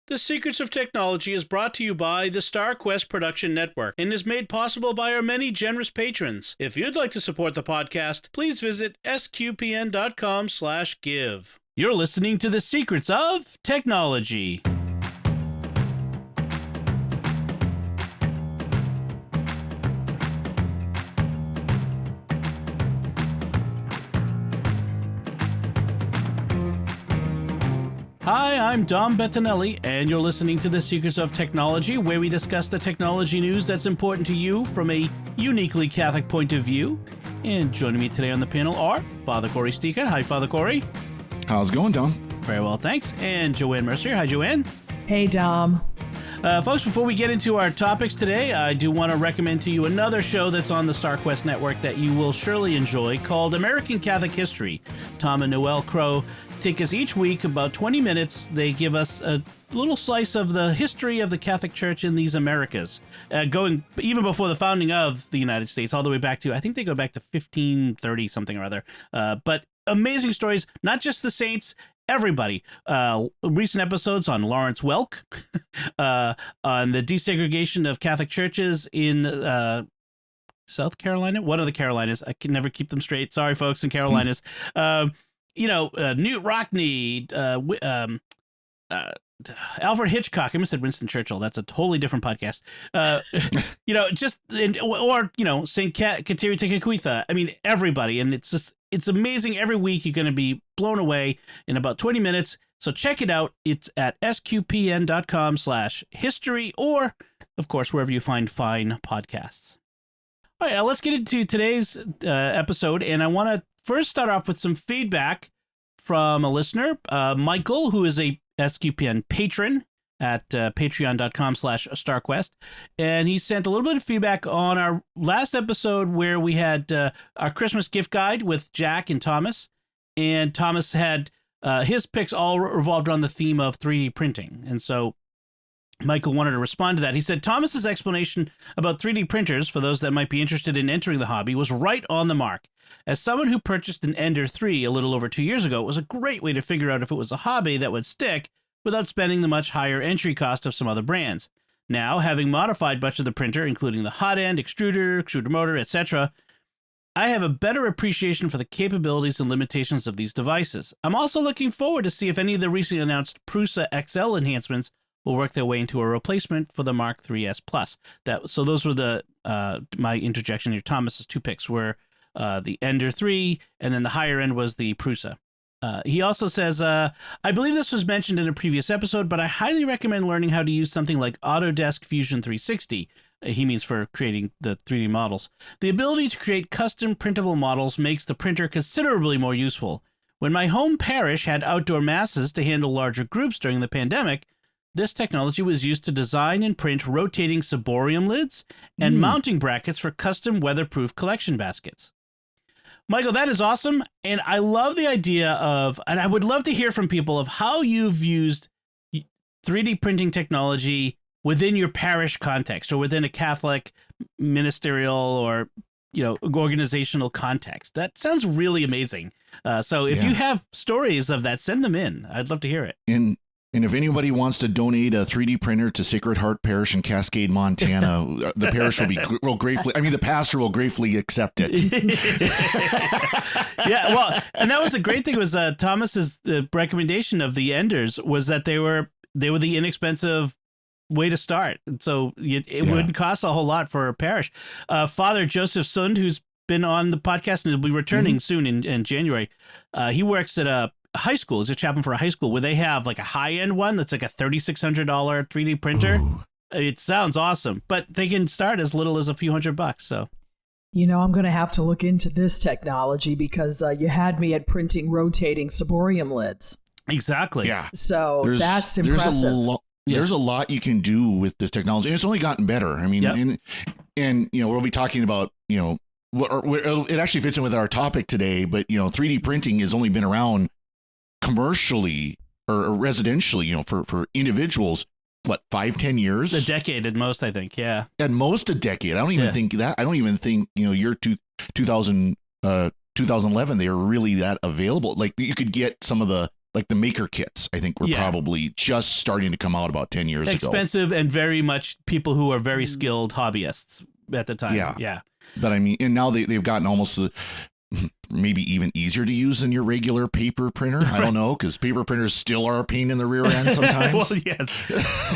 The Secrets of Technology is brought to you by the StarQuest Production Network and is made possible by our many generous patrons. If you'd like to support the podcast, please visit sqpn.com/give. You're listening to The Secrets of Technology. Hi, I'm Dom Bettinelli, and you're listening to The Secrets of Technology, where we discuss the technology news that's important to you from a uniquely Catholic point of view. And joining me today on the panel are Father Cory Sticha. Hi, Father Cory. How's it going, Dom? Very well, thanks. And Joanne Mercier. Hi, Joanne. Hey, Dom. Folks, before we get into our topics today, I do want to recommend to you another show that's on the StarQuest Network that you will surely enjoy called American Catholic History. Tom and Noel Crow take us each week about 20 minutes. They give us a little slice of the history of the Catholic Church in these Americas, going even before the founding of the United States, all the way back to, I think they go back to 1530 something or other. But amazing stories, not just the saints, everybody. Recent episodes on Lawrence Welk, on the desegregation of Catholic churches in South Carolina, one of the Carolinas. I can never keep them straight. Sorry, folks in Carolinas. Newt Rockne, Alfred Hitchcock. I almost said Winston Churchill. That's a totally different podcast. St. Kateri Tekakwitha. I mean, everybody. And it's amazing. Every week you're going to be blown away in about 20 minutes. So check it out. It's at sqpn.com/history, or, of course, wherever you find fine podcasts. All right, now let's get into today's episode. And I want to first start off with some feedback from a listener, Michael, who is a SQPN patron at patreon.com/StarQuest. And he sent a little bit of feedback on our last episode where we had our Christmas gift guide with Jack and Thomas. And Thomas had his picks all revolved around the theme of 3D printing. And so Michael wanted to respond to that. He said, Thomas's explanation about 3D printers, for those that might be interested in entering the hobby, was right on the mark. As someone who purchased an Ender 3 a little over 2 years ago, it was a great way to figure out if it was a hobby that would stick without spending the much higher entry cost of some other brands. Now, having modified much of the printer, including the hot end, extruder motor, etc., I have a better appreciation for the capabilities and limitations of these devices. I'm also looking forward to see if any of the recently announced Prusa XL enhancements will work their way into a replacement for the Mark IIIs Plus. So those were the my interjection here. Thomas's two picks were the Ender 3, and then the higher end was the Prusa. He also says, I believe this was mentioned in a previous episode, but I highly recommend learning how to use something like Autodesk Fusion 360. He means for creating the 3D models. The ability to create custom printable models makes the printer considerably more useful. When my home parish had outdoor masses to handle larger groups during the pandemic, this technology was used to design and print rotating ciborium lids and mounting brackets for custom weatherproof collection baskets. Michael, that is awesome. And I love the idea of, and I would love to hear from people of how you've used 3D printing technology within your parish context or within a Catholic ministerial or, organizational context. That sounds really amazing. So if you have stories of that, send them in. I'd love to hear it. And if anybody wants to donate a 3D printer to Sacred Heart Parish in will gratefully, the pastor will gratefully accept it. Yeah, well, and that was a great thing was Thomas's recommendation of the Enders was that they were the inexpensive way to start. And so it wouldn't cost a whole lot for a parish. Father Joseph Sund, who's been on the podcast and will be returning soon in January, he works at a high school. He's a chaplain for a high school where they have like a high-end one that's like a $3,600 3D printer. Ooh. It sounds awesome, but they can start as little as a few $100. So, I'm going to have to look into this technology because you had me at printing rotating ciborium lids. Exactly. Yeah. So that's impressive. There's a lot you can do with this technology, and it's only gotten better. I mean, and we'll be talking about it actually fits in with our topic today, but 3D printing has only been around commercially or residentially, for individuals, what, 5-10 years? A decade at most, I think. Yeah. At most a decade. I don't even think that. I don't even think, year 2011, they were really that available. Like you could get some of the like the maker kits, I think were probably just starting to come out about 10 years ago. Expensive and very much people who are very skilled hobbyists at the time. Yeah. But I mean, and now they've gotten almost maybe even easier to use than your regular paper printer. I don't know, because paper printers still are a pain in the rear end sometimes. Well, yes.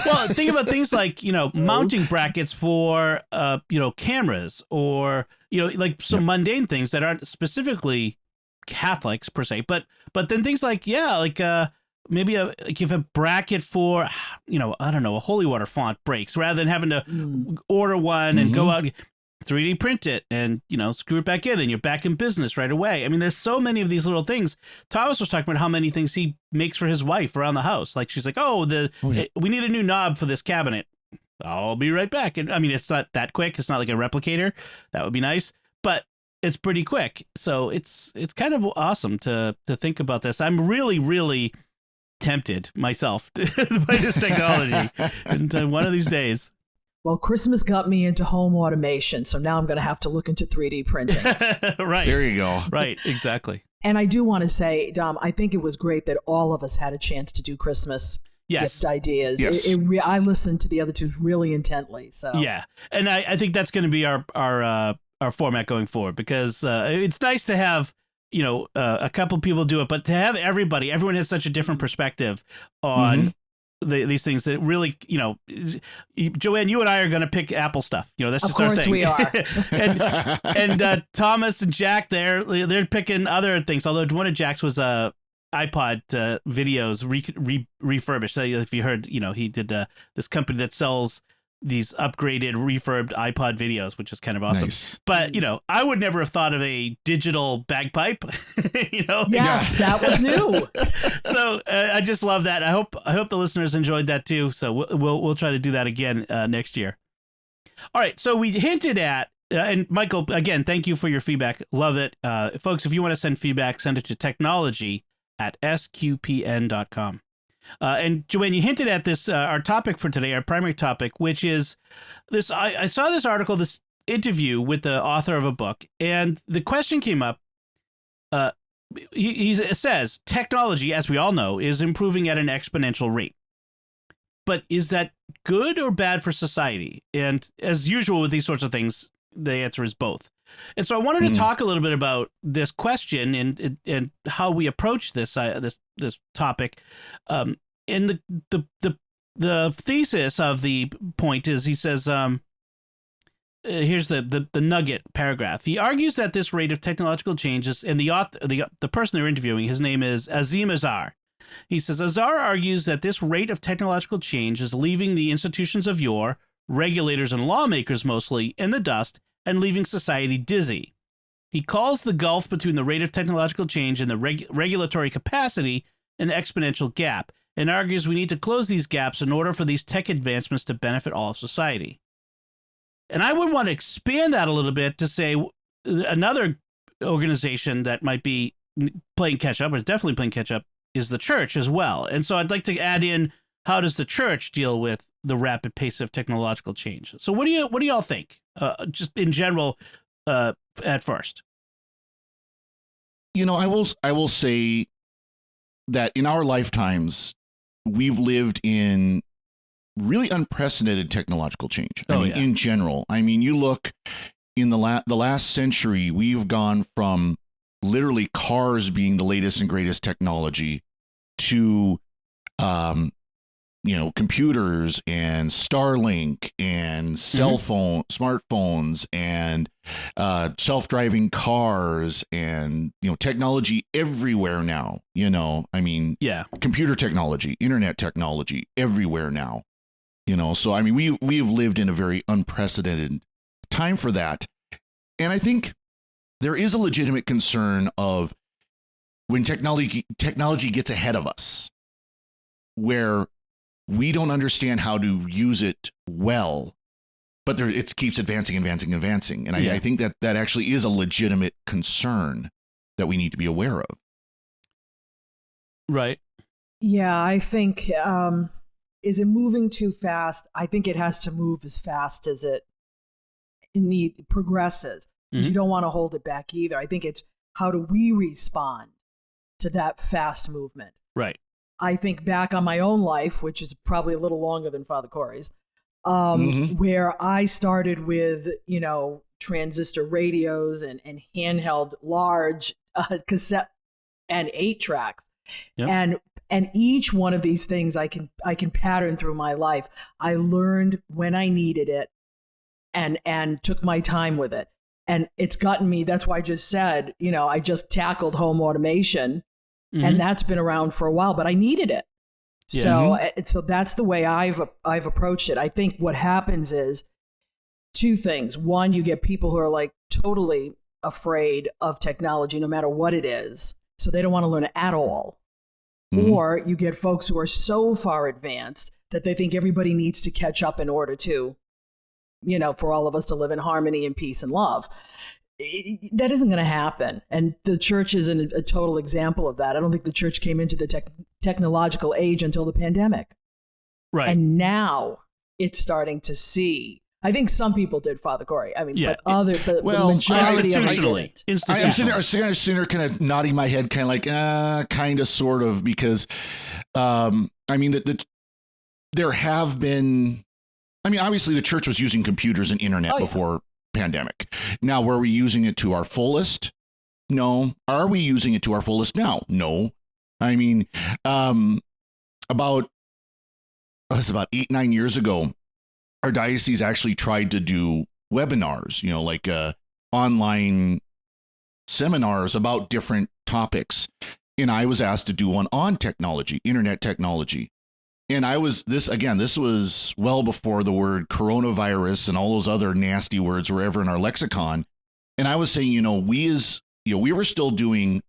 Well, think about things like, mounting brackets for, cameras, or, like some mundane things that aren't specifically Catholics per se, but then things like, maybe if a bracket for, I don't know, a holy water font breaks, rather than having to order one and go out, 3D print it and, screw it back in, and you're back in business right away. I mean, there's so many of these little things. Thomas was talking about how many things he makes for his wife around the house. Like, she's like, we need a new knob for this cabinet. I'll be right back. And I mean, it's not that quick. It's not like a replicator. That would be nice, but it's pretty quick. So it's kind of awesome to think about this. I'm really, really tempted myself by this technology and one of these days. Well, Christmas got me into home automation, so now I'm going to have to look into 3D printing. Right. There you go. Right, exactly. And I do want to say, Dom, I think it was great that all of us had a chance to do Christmas gift ideas. Yes. I listened to the other two really intently. So yeah, and I think that's going to be our format going forward, because it's nice to have a couple people do it, but to have everyone has such a different perspective on these things that really, Joanne, you and I are going to pick Apple stuff. That's just our thing. Of course we are. and Thomas and Jack, they're picking other things. Although one of Jack's was iPod videos refurbished. So if you heard, he did this company that sells these upgraded, refurbed iPod videos, which is kind of awesome. Nice. But, I would never have thought of a digital bagpipe, Yes, that was new. So I just love that. I hope the listeners enjoyed that too. So we'll try to do that again next year. All right. So we hinted at, and Michael, again, thank you for your feedback. Love it. Folks, if you want to send feedback, send it to technology@sqpn.com. And Joanne, you hinted at this, our topic for today, our primary topic, which is this. I saw this article, this interview with the author of a book, and the question came up. He says technology, as we all know, is improving at an exponential rate. But is that good or bad for society? And as usual with these sorts of things, the answer is both. And so I wanted to talk a little bit about this question and how we approach this this topic. And the thesis of the point is, he says, here's the nugget paragraph. He argues that this rate of technological changes, and the person they're interviewing, his name is Azim Azar. He says, Azar argues that this rate of technological change is leaving the institutions of yore, regulators and lawmakers mostly, in the dust, and leaving society dizzy. He calls the gulf between the rate of technological change and the regulatory capacity an exponential gap, and argues we need to close these gaps in order for these tech advancements to benefit all of society. And I would want to expand that a little bit to say another organization that might be playing catch up, or definitely playing catch up, is the church as well. And so I'd like to add in, how does the church deal with the rapid pace of technological change? So what do y'all think? Just in general, at first. I will say that in our lifetimes, we've lived in really unprecedented technological change. In general, you look in the last century, we've gone from literally cars being the latest and greatest technology to, computers and Starlink and smartphones and self-driving cars and, technology everywhere now, computer technology, internet technology everywhere now, so, we have lived in a very unprecedented time for that. And I think there is a legitimate concern of when technology gets ahead of us, where we don't understand how to use it well, but it keeps advancing. And I think that actually is a legitimate concern that we need to be aware of. Right. Yeah, I think, is it moving too fast? I think it has to move as fast as it progresses. Mm-hmm. You don't want to hold it back either. I think it's, how do we respond to that fast movement? Right. I think back on my own life, which is probably a little longer than Father Cory's, where I started with, transistor radios and handheld large cassette and 8 tracks. Yep. And each one of these things I can pattern through my life. I learned when I needed it and took my time with it. And it's gotten me, that's why I just said, I just tackled home automation, and that's been around for a while, but I needed it. Yeah. So that's the way I've approached it. I think what happens is two things. One, you get people who are like totally afraid of technology, no matter what it is. So they don't want to learn it at all. Or you get folks who are so far advanced that they think everybody needs to catch up in order to, for all of us to live in harmony and peace and love. That isn't going to happen. And the church is a total example of that. I don't think the church came into the technological age until the pandemic. Right. And now it's starting to see. I think some people did, Father Cory. I mean, Yeah. but the majority of them didn't. I'm sitting there kind of nodding my head, kind of like, kind of, sort of, because, I mean, there have been, I mean, obviously the church was using computers and internet before pandemic. Now, were we using it to our fullest? No. Are we using it to our fullest now? No. I mean, about 8-9 years ago, our diocese actually tried to do webinars, like online seminars about different topics. And I was asked to do one on technology, internet technology. And this was well before the word coronavirus and all those other nasty words were ever in our lexicon. And I was saying, we were still doing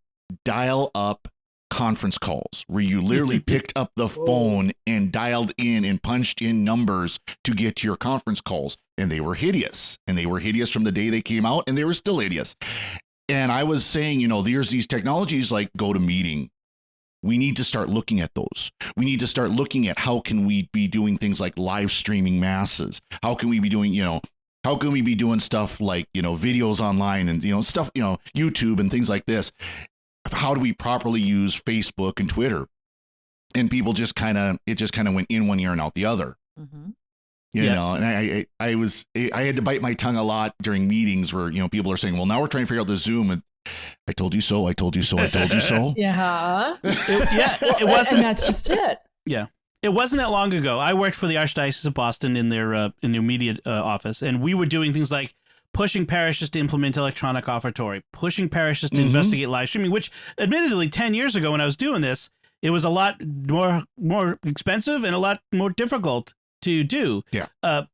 dial-up conference calls where you literally picked up the phone and dialed in and punched in numbers to get to your conference calls. And they were hideous. And they were hideous from the day they came out, and they were still hideous. And I was saying, there's these technologies like GoToMeeting. We need to start looking at those. We need to start looking at how can we be doing things like live streaming masses? How can we be doing, how can we be doing stuff like, videos online and, stuff, YouTube and things like this? How do we properly use Facebook and Twitter? And people just kind of went in one ear and out the other. You know, and I had to bite my tongue a lot during meetings where, people are saying, well, now we're trying to figure out the Zoom, and I told you so. I told you so. I told you so. Yeah. It wasn't. And that's just it. Yeah. It wasn't that long ago. I worked for the Archdiocese of Boston in their media office, and we were doing things like pushing parishes to implement electronic offertory, pushing parishes to investigate live streaming, which admittedly 10 years ago when I was doing this, it was a lot more expensive and a lot more difficult to do. Yeah.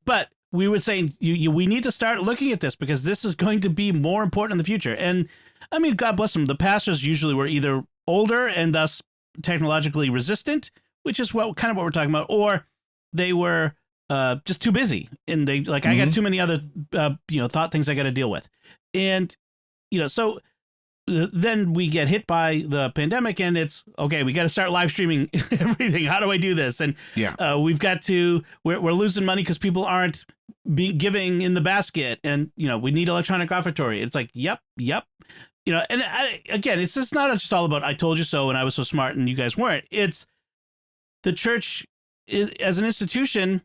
But we were saying we need to start looking at this because this is going to be more important in the future. And I mean, God bless them. The pastors usually were either older and thus technologically resistant, which is what we're talking about, or they were just too busy, and they I got too many other thought things I got to deal with, and so then we get hit by the pandemic, and it's okay. We got to start live streaming everything. How do I do this? And we've got to. We're losing money because people aren't giving in the basket, and we need electronic offertory. It's like yep. And again, it's just not just all about I told you so and I was so smart and you guys weren't. It's the church as an institution,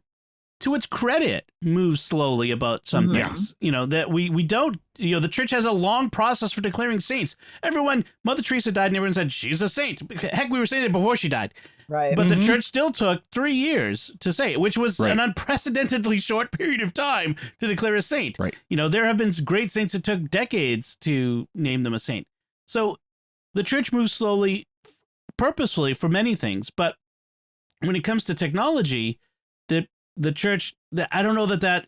to its credit, moves slowly about some things. That we don't. The church has a long process for declaring saints. Mother Teresa died, and everyone said she's a saint. Heck, we were saying it before she died. Right. But the church still took 3 years to say it, which was an unprecedentedly short period of time to declare a saint. Right. There have been great saints that took decades to name them a saint. So the church moves slowly, purposefully for many things. But when it comes to technology, the church, I don't know that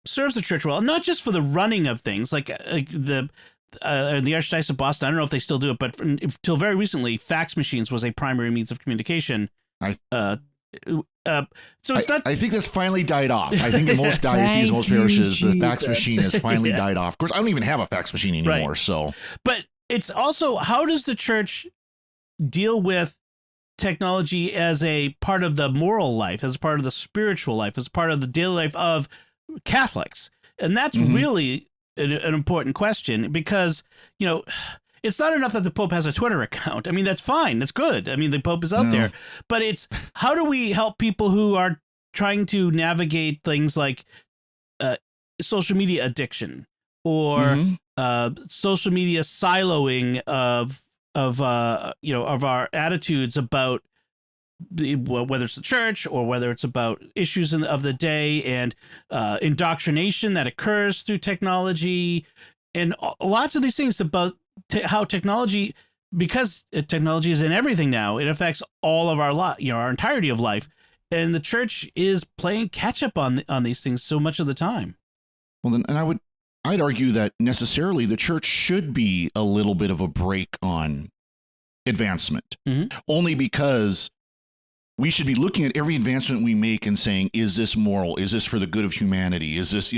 serves the church well, not just for the running of things like the Archdiocese of Boston. I don't know if they still do it, but until very recently, fax machines was a primary means of communication. So it's not. I think that's finally died off. I think in most dioceses, most parishes, the fax machine has finally died off. Of course, I don't even have a fax machine anymore. Right. So, but it's also, how does the church deal with technology as a part of the moral life, as part of the spiritual life, as part of the daily life of Catholics? And that's really an important question, because it's not enough that the Pope has a Twitter account. I mean, that's fine. That's good. I mean, the Pope is out there. But it's how do we help people who are trying to navigate things like social media addiction or social media siloing of our attitudes about whether it's the church or whether it's about issues of the day and indoctrination that occurs through technology and lots of these things about how technology, because technology is in everything now, it affects all of our our entirety of life, and the church is playing catch up on these things so much of the time. Well, then, and I'd argue that necessarily the church should be a little bit of a break on advancement, only because we should be looking at every advancement we make and saying, is this moral? Is this for the good of humanity? Is this,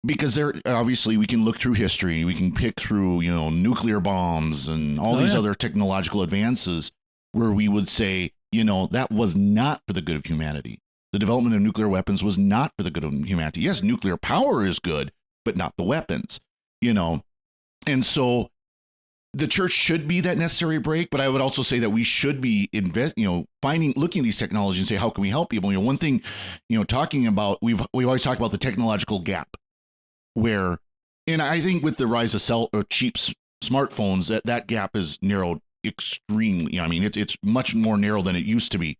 because there, obviously we can look through history, we can pick through, nuclear bombs and all these other technological advances where we would say, that was not for the good of humanity. The development of nuclear weapons was not for the good of humanity. Yes, nuclear power is good, but not the weapons, and so the church should be that necessary break, but I would also say that we should be looking at these technologies and say, how can we help people? One thing, talking about, we always talk about the technological gap where, and I think with the rise of cheap smartphones, that gap is narrowed extremely. I mean, it's much more narrow than it used to be.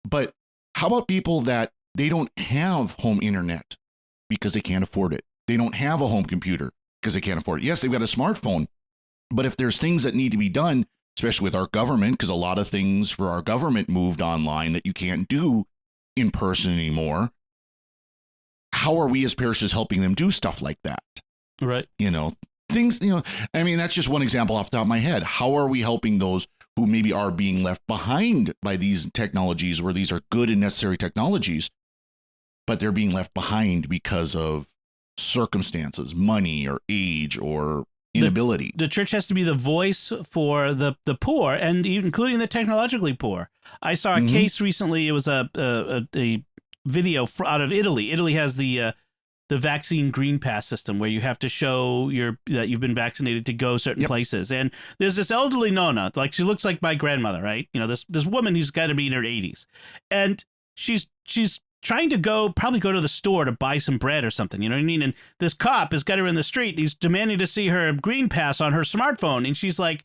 But how about people that they don't have home internet because they can't afford it? They don't have a home computer because they can't afford it. Yes, they've got a smartphone. But if there's things that need to be done, especially with our government, because a lot of things for our government moved online that you can't do in person anymore, how are we as parishes helping them do stuff like that? Right. Things, I mean, that's just one example off the top of my head. How are we helping those who maybe are being left behind by these technologies where these are good and necessary technologies, but they're being left behind because of circumstances, money or age or inability. The church has to be the voice for the poor, and including the technologically poor. I saw a case recently. It was a video out of Italy. Italy has the vaccine green pass system where you have to show that you've been vaccinated to go certain places. And there's this elderly nonna, like she looks like my grandmother, right? This woman who's got to be in her 80s, and she's trying to probably go to the store to buy some bread or something, you know what I mean? And this cop has got her in the street. And he's demanding to see her green pass on her smartphone. And she's like,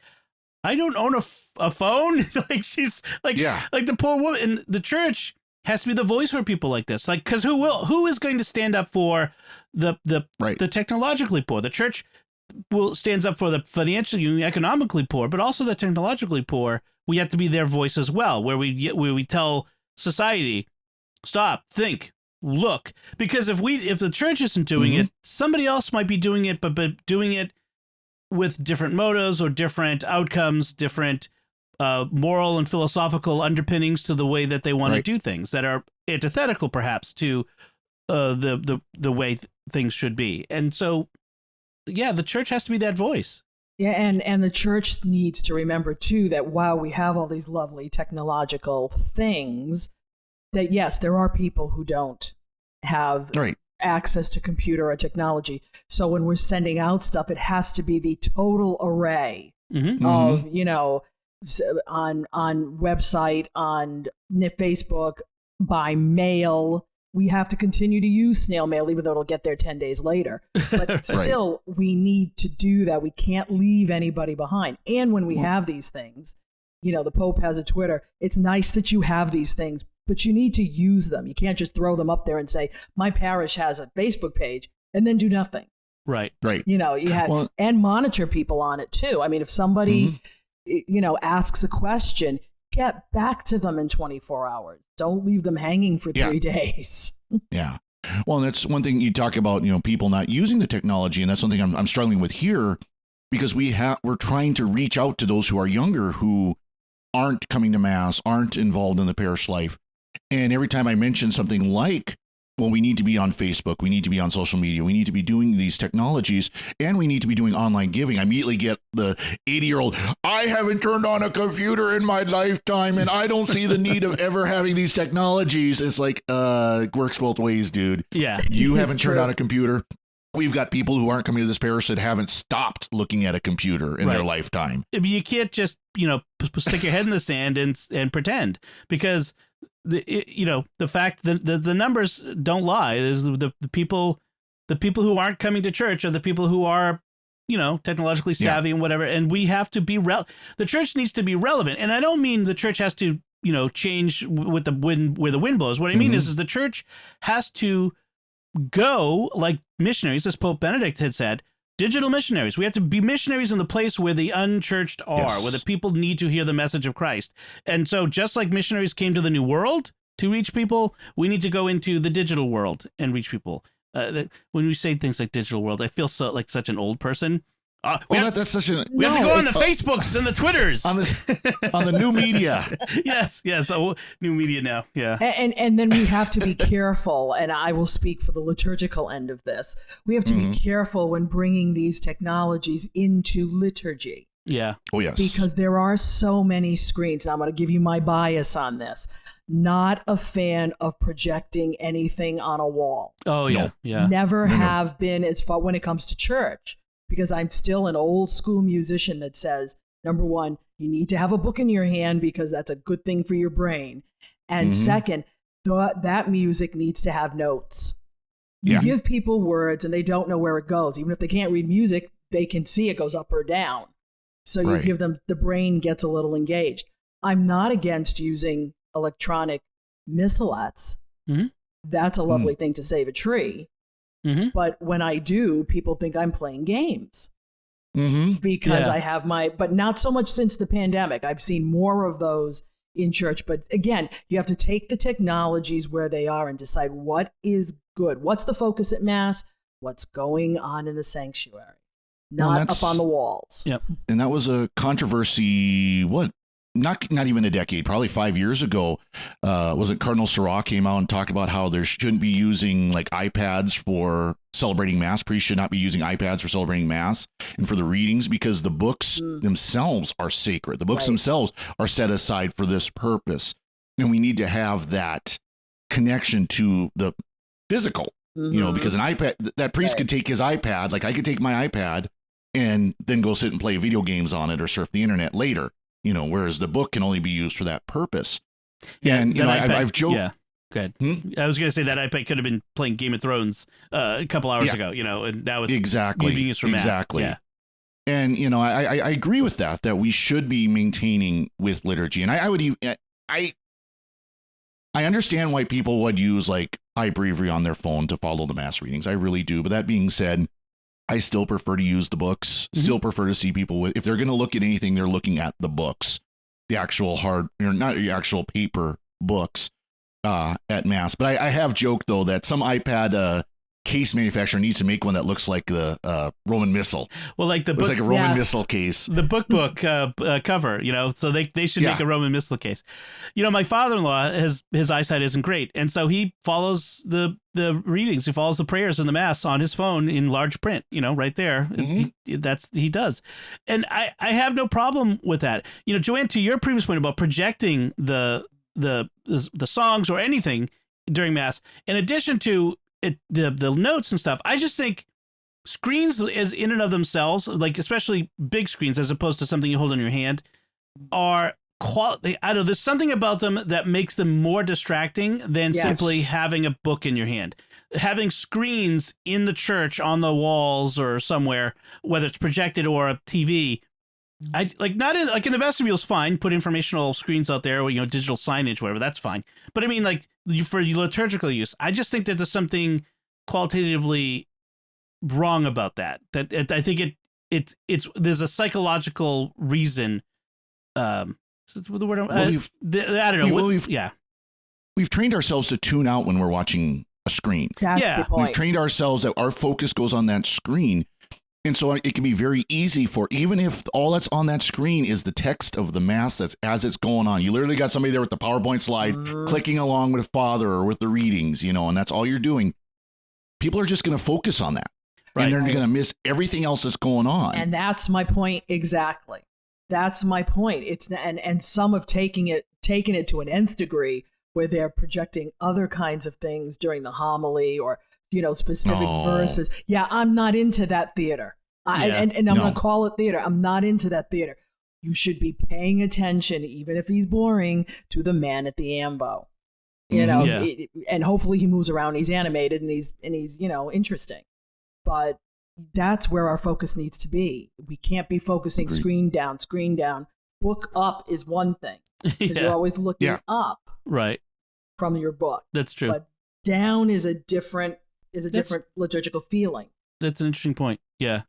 I don't own a phone. Like she's like the poor woman. And the church has to be the voice for people like this. Like, because who is going to stand up for the technologically poor? The church stands up for the financially, economically poor, but also the technologically poor. We have to be their voice as well, where we tell society, stop, think, look. Because if the church isn't doing it, somebody else might be doing it, but doing it with different motives or different outcomes, different moral and philosophical underpinnings to the way that they want to do things that are antithetical, perhaps, to the way things should be. And so, the church has to be that voice. Yeah, and the church needs to remember too that while we have all these lovely technological things, that yes, there are people who don't have access to computer or technology. So when we're sending out stuff, it has to be the total array of, on website, on Facebook, by mail. We have to continue to use snail mail, even though it'll get there 10 days later. But still, we need to do that. We can't leave anybody behind. And when we have these things, the Pope has a Twitter. It's nice that you have these things, but you need to use them. You can't just throw them up there and say, my parish has a Facebook page, and then do nothing. Right. You have, and monitor people on it too. I mean, if somebody, asks a question, get back to them in 24 hours. Don't leave them hanging for 3 days. Yeah. Well, and that's one thing you talk about, people not using the technology. And that's something I'm struggling with here, because we're trying to reach out to those who are younger, who aren't coming to mass, aren't involved in the parish life. And every time I mention something like, well, we need to be on Facebook, we need to be on social media, we need to be doing these technologies, and we need to be doing online giving, I immediately get the 80-year-old, I haven't turned on a computer in my lifetime, and I don't see the need of ever having these technologies. It's like, it works both ways, dude. Yeah. You haven't turned on a computer. we've got people who aren't coming to this parish that haven't stopped looking at a computer in their lifetime. I mean, you can't just, stick your head in the sand and pretend, because the fact that the numbers don't lie. Is the people who aren't coming to church are the people who are, technologically savvy and whatever. And we have to be the church needs to be relevant. And I don't mean the church has to, change with the wind, where the wind blows. What I mean is the church has to go like missionaries, as Pope Benedict had said, digital missionaries. We have to be missionaries in the place where the unchurched are, where the people need to hear the message of Christ. And so just like missionaries came to the New World to reach people, we need to go into the digital world and reach people. When we say things like digital world, I feel like such an old person. We have to go on the Facebooks and the Twitters on the new media. yes. Oh, new media now. Yeah. And then we have to be careful. And I will speak for the liturgical end of this. We have to be careful when bringing these technologies into liturgy. Yeah. Oh, yes. Because there are so many screens. Now, I'm going to give you my bias on this. Not a fan of projecting anything on a wall. Oh, yeah. No. Yeah. Never have been, as far when it comes to church. Because I'm still an old school musician that says, number one, you need to have a book in your hand because that's a good thing for your brain. And second, that music needs to have notes. You give people words and they don't know where it goes. Even if they can't read music, they can see it goes up or down. So you give them, the brain gets a little engaged. I'm not against using electronic missalettes. That's a lovely thing to save a tree. But when I do, people think I'm playing games because I have but not so much since the pandemic. I've seen more of those in church. But again, you have to take the technologies where they are and decide what is good. What's the focus at Mass? What's going on in the sanctuary? Not up on the walls. Yep. And that was a controversy, not even a decade, probably 5 years ago. Was it Cardinal Seurat came out and talked about how there shouldn't be using like iPads for celebrating Mass. Priests should not be using iPads for celebrating Mass and for the readings, because the books themselves are sacred. The books themselves are set aside for this purpose. And we need to have that connection to the physical, because an iPad, that priest could take his iPad, like I could take my iPad and then go sit and play video games on it or surf the internet later. Whereas the book can only be used for that purpose. Yeah, and I've joked. Yeah, go ahead. I was going to say that iPad could have been playing Game of Thrones a couple hours ago. And now it's being used for Mass. Exactly. Yeah. And I agree with that we should be maintaining with liturgy. And I understand why people would use like iBreviary on their phone to follow the Mass readings. I really do. But that being said, I still prefer to use the books, still prefer to see people if they're going to look at anything, they're looking at the books, the actual not the actual paper books at Mass. But I have joked, though, that some iPad case manufacturer needs to make one that looks like the Roman Missal. Well, like looks like a Roman Missal case. The book cover, so they should make a Roman Missal case. My father-in-law, his eyesight isn't great, and so he follows the readings. He follows the prayers in the Mass on his phone in large print, right there. He does. And I have no problem with that. Joanne, to your previous point about projecting the songs or anything during Mass, in addition to the notes and stuff, I just think screens is in and of themselves, like especially big screens as opposed to something you hold in your hand, are quality. I don't know, there's something about them that makes them more distracting than simply having a book in your hand. Having screens in the church on the walls or somewhere, whether it's projected or a TV, I like not in like in the vestibule's fine. Put informational screens out there, or digital signage, whatever. That's fine. But I mean, like for liturgical use, I just think that there's something qualitatively wrong about that. That I think it's there's a psychological reason. The word I don't know. We've trained ourselves to tune out when we're watching a screen. That's the point. We've trained ourselves that our focus goes on that screen. And so it can be very easy for, even if all that's on that screen is the text of the Mass that's as it's going on. You literally got somebody there with the PowerPoint slide clicking along with Father or with the readings, and that's all you're doing. People are just going to focus on that. Right. And they're going to miss everything else that's going on. And that's my point exactly. That's my point. It's and some have taken it to an nth degree where they're projecting other kinds of things during the homily or, specific verses. Yeah, I'm not into that theater. And I'm going to call it theater. I'm not into that theater. You should be paying attention, even if he's boring, to the man at the ambo. And hopefully he moves around. He's animated and he's interesting. But that's where our focus needs to be. We can't be focusing screen down. Book up is one thing because you're always looking up from your book. That's true. But down is a different liturgical feeling. That's an interesting point. Yeah.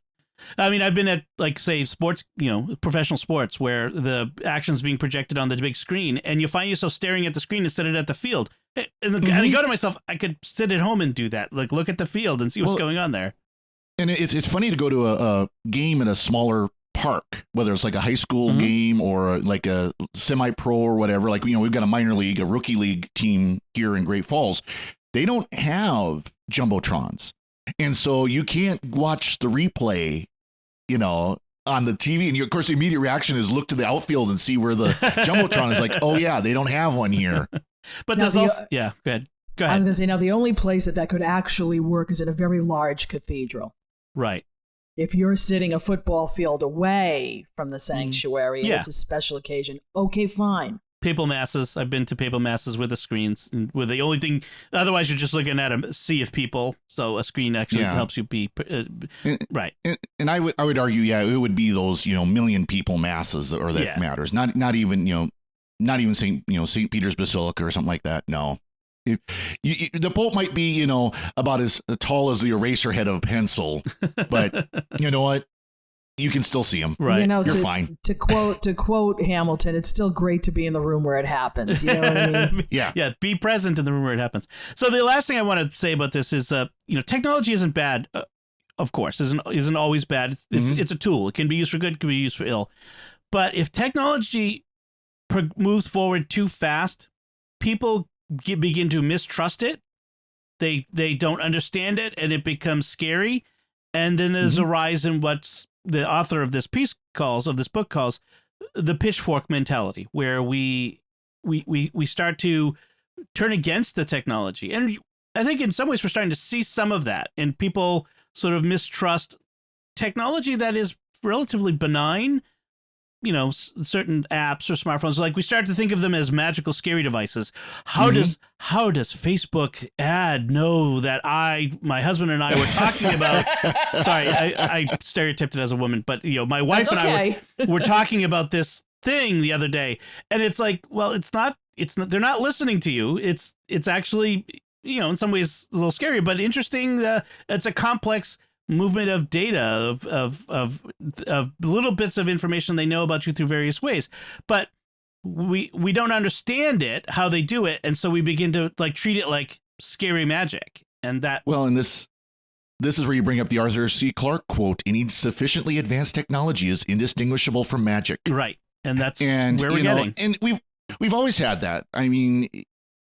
I mean, I've been at, like, say, sports, professional sports, where the action's being projected on the big screen, and you find yourself staring at the screen instead of at the field. And I go to myself, I could sit at home and do that, like look at the field and see what's going on there. And it's funny to go to a game in a smaller park, whether it's like a high school game or like a semi-pro or whatever. Like, we've got a minor league, a rookie league team here in Great Falls. They don't have jumbotrons. And so you can't watch the replay, on the TV. And of course, the immediate reaction is look to the outfield and see where the jumbotron is. Like, oh yeah, they don't have one here. But there's also, go ahead. I was going to say, now the only place that could actually work is in a very large cathedral. Right. If you're sitting a football field away from the sanctuary and it's a special occasion, okay, fine. Papal masses. I've been to papal masses with the screens, and with the only thing. Otherwise, you're just looking at a sea of people. So a screen actually helps you be right. And I would argue, it would be those million people masses that matters. Not even St. Peter's Basilica or something like that. No. The Pope might be about as tall as the eraser head of a pencil, but you know what? You can still see him. Right. You're fine. To quote Hamilton, it's still great to be in the room where it happens. You know what I mean? Yeah. Be present in the room where it happens. So the last thing I want to say about this is, technology isn't bad. Of course, isn't always bad. It's a tool. It can be used for good. It can be used for ill. But if technology moves forward too fast, people begin to mistrust it. They don't understand it, and it becomes scary. And then there's a rise in what's the author of this book calls the pitchfork mentality, where we start to turn against the technology. And I think in some ways we're starting to see some of that, and people sort of mistrust technology that is relatively benign. Certain apps or smartphones, like we start to think of them as magical, scary devices. How does Facebook ad know that my husband and I were talking about? Sorry, I stereotyped it as a woman, but my wife and I were talking about this thing the other day, and it's like, well, it's not. They're not listening to you. It's actually, in some ways a little scary, but interesting. It's a complex movement of data of little bits of information they know about you through various ways, but we don't understand it, how they do it, and so we begin to treat it like scary magic. And this is where you bring up the Arthur C. Clarke quote: "Any sufficiently advanced technology is indistinguishable from magic." Right, and that's where we're getting. And we've always had that. I mean,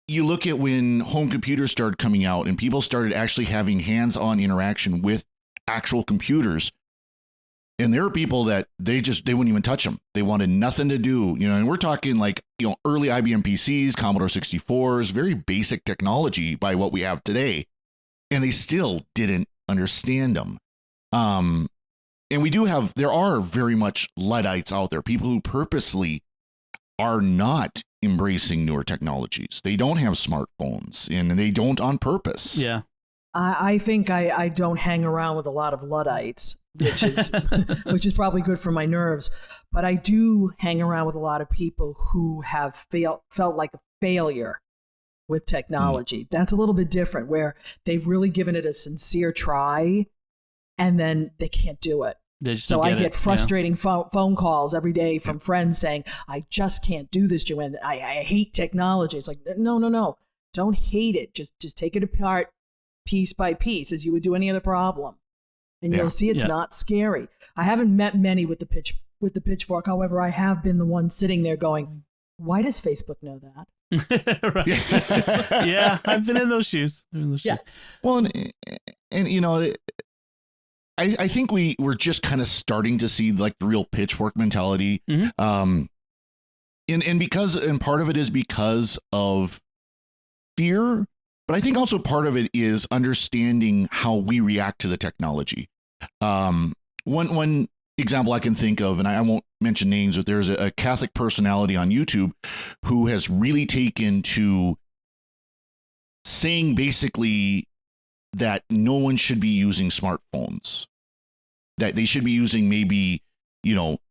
you look at when home computers started coming out and people started actually having hands-on interaction with actual computers, and there are people that they wouldn't even touch them. They wanted nothing to do, and we're talking early IBM PCs, Commodore 64s, very basic technology by what we have today, and they still didn't understand them. And there are very much Luddites out there, people who purposely are not embracing newer technologies. They don't have smartphones, and they don't on purpose. Yeah. I think I don't hang around with a lot of Luddites, which is probably good for my nerves. But I do hang around with a lot of people who have felt like a failure with technology. That's a little bit different, where they've really given it a sincere try, and then they can't do it. So I get frustrating phone calls every day from friends saying, "I just can't do this, Joanne. I hate technology." It's like, no, don't hate it. Just take it apart, piece by piece, as you would do any other problem, and you'll see it's not scary. I haven't met many with the pitchfork. However, I have been the one sitting there going, "Why does Facebook know that?" Right. Yeah, I've been in those shoes. Well, and I think we're just kind of starting to see the real pitchfork mentality, and part of it is because of fear, but I think also part of it is understanding how we react to the technology. One example I can think of, and I won't mention names, but there's a Catholic personality on YouTube who has really taken to saying basically that no one should be using smartphones, that they should be using maybe,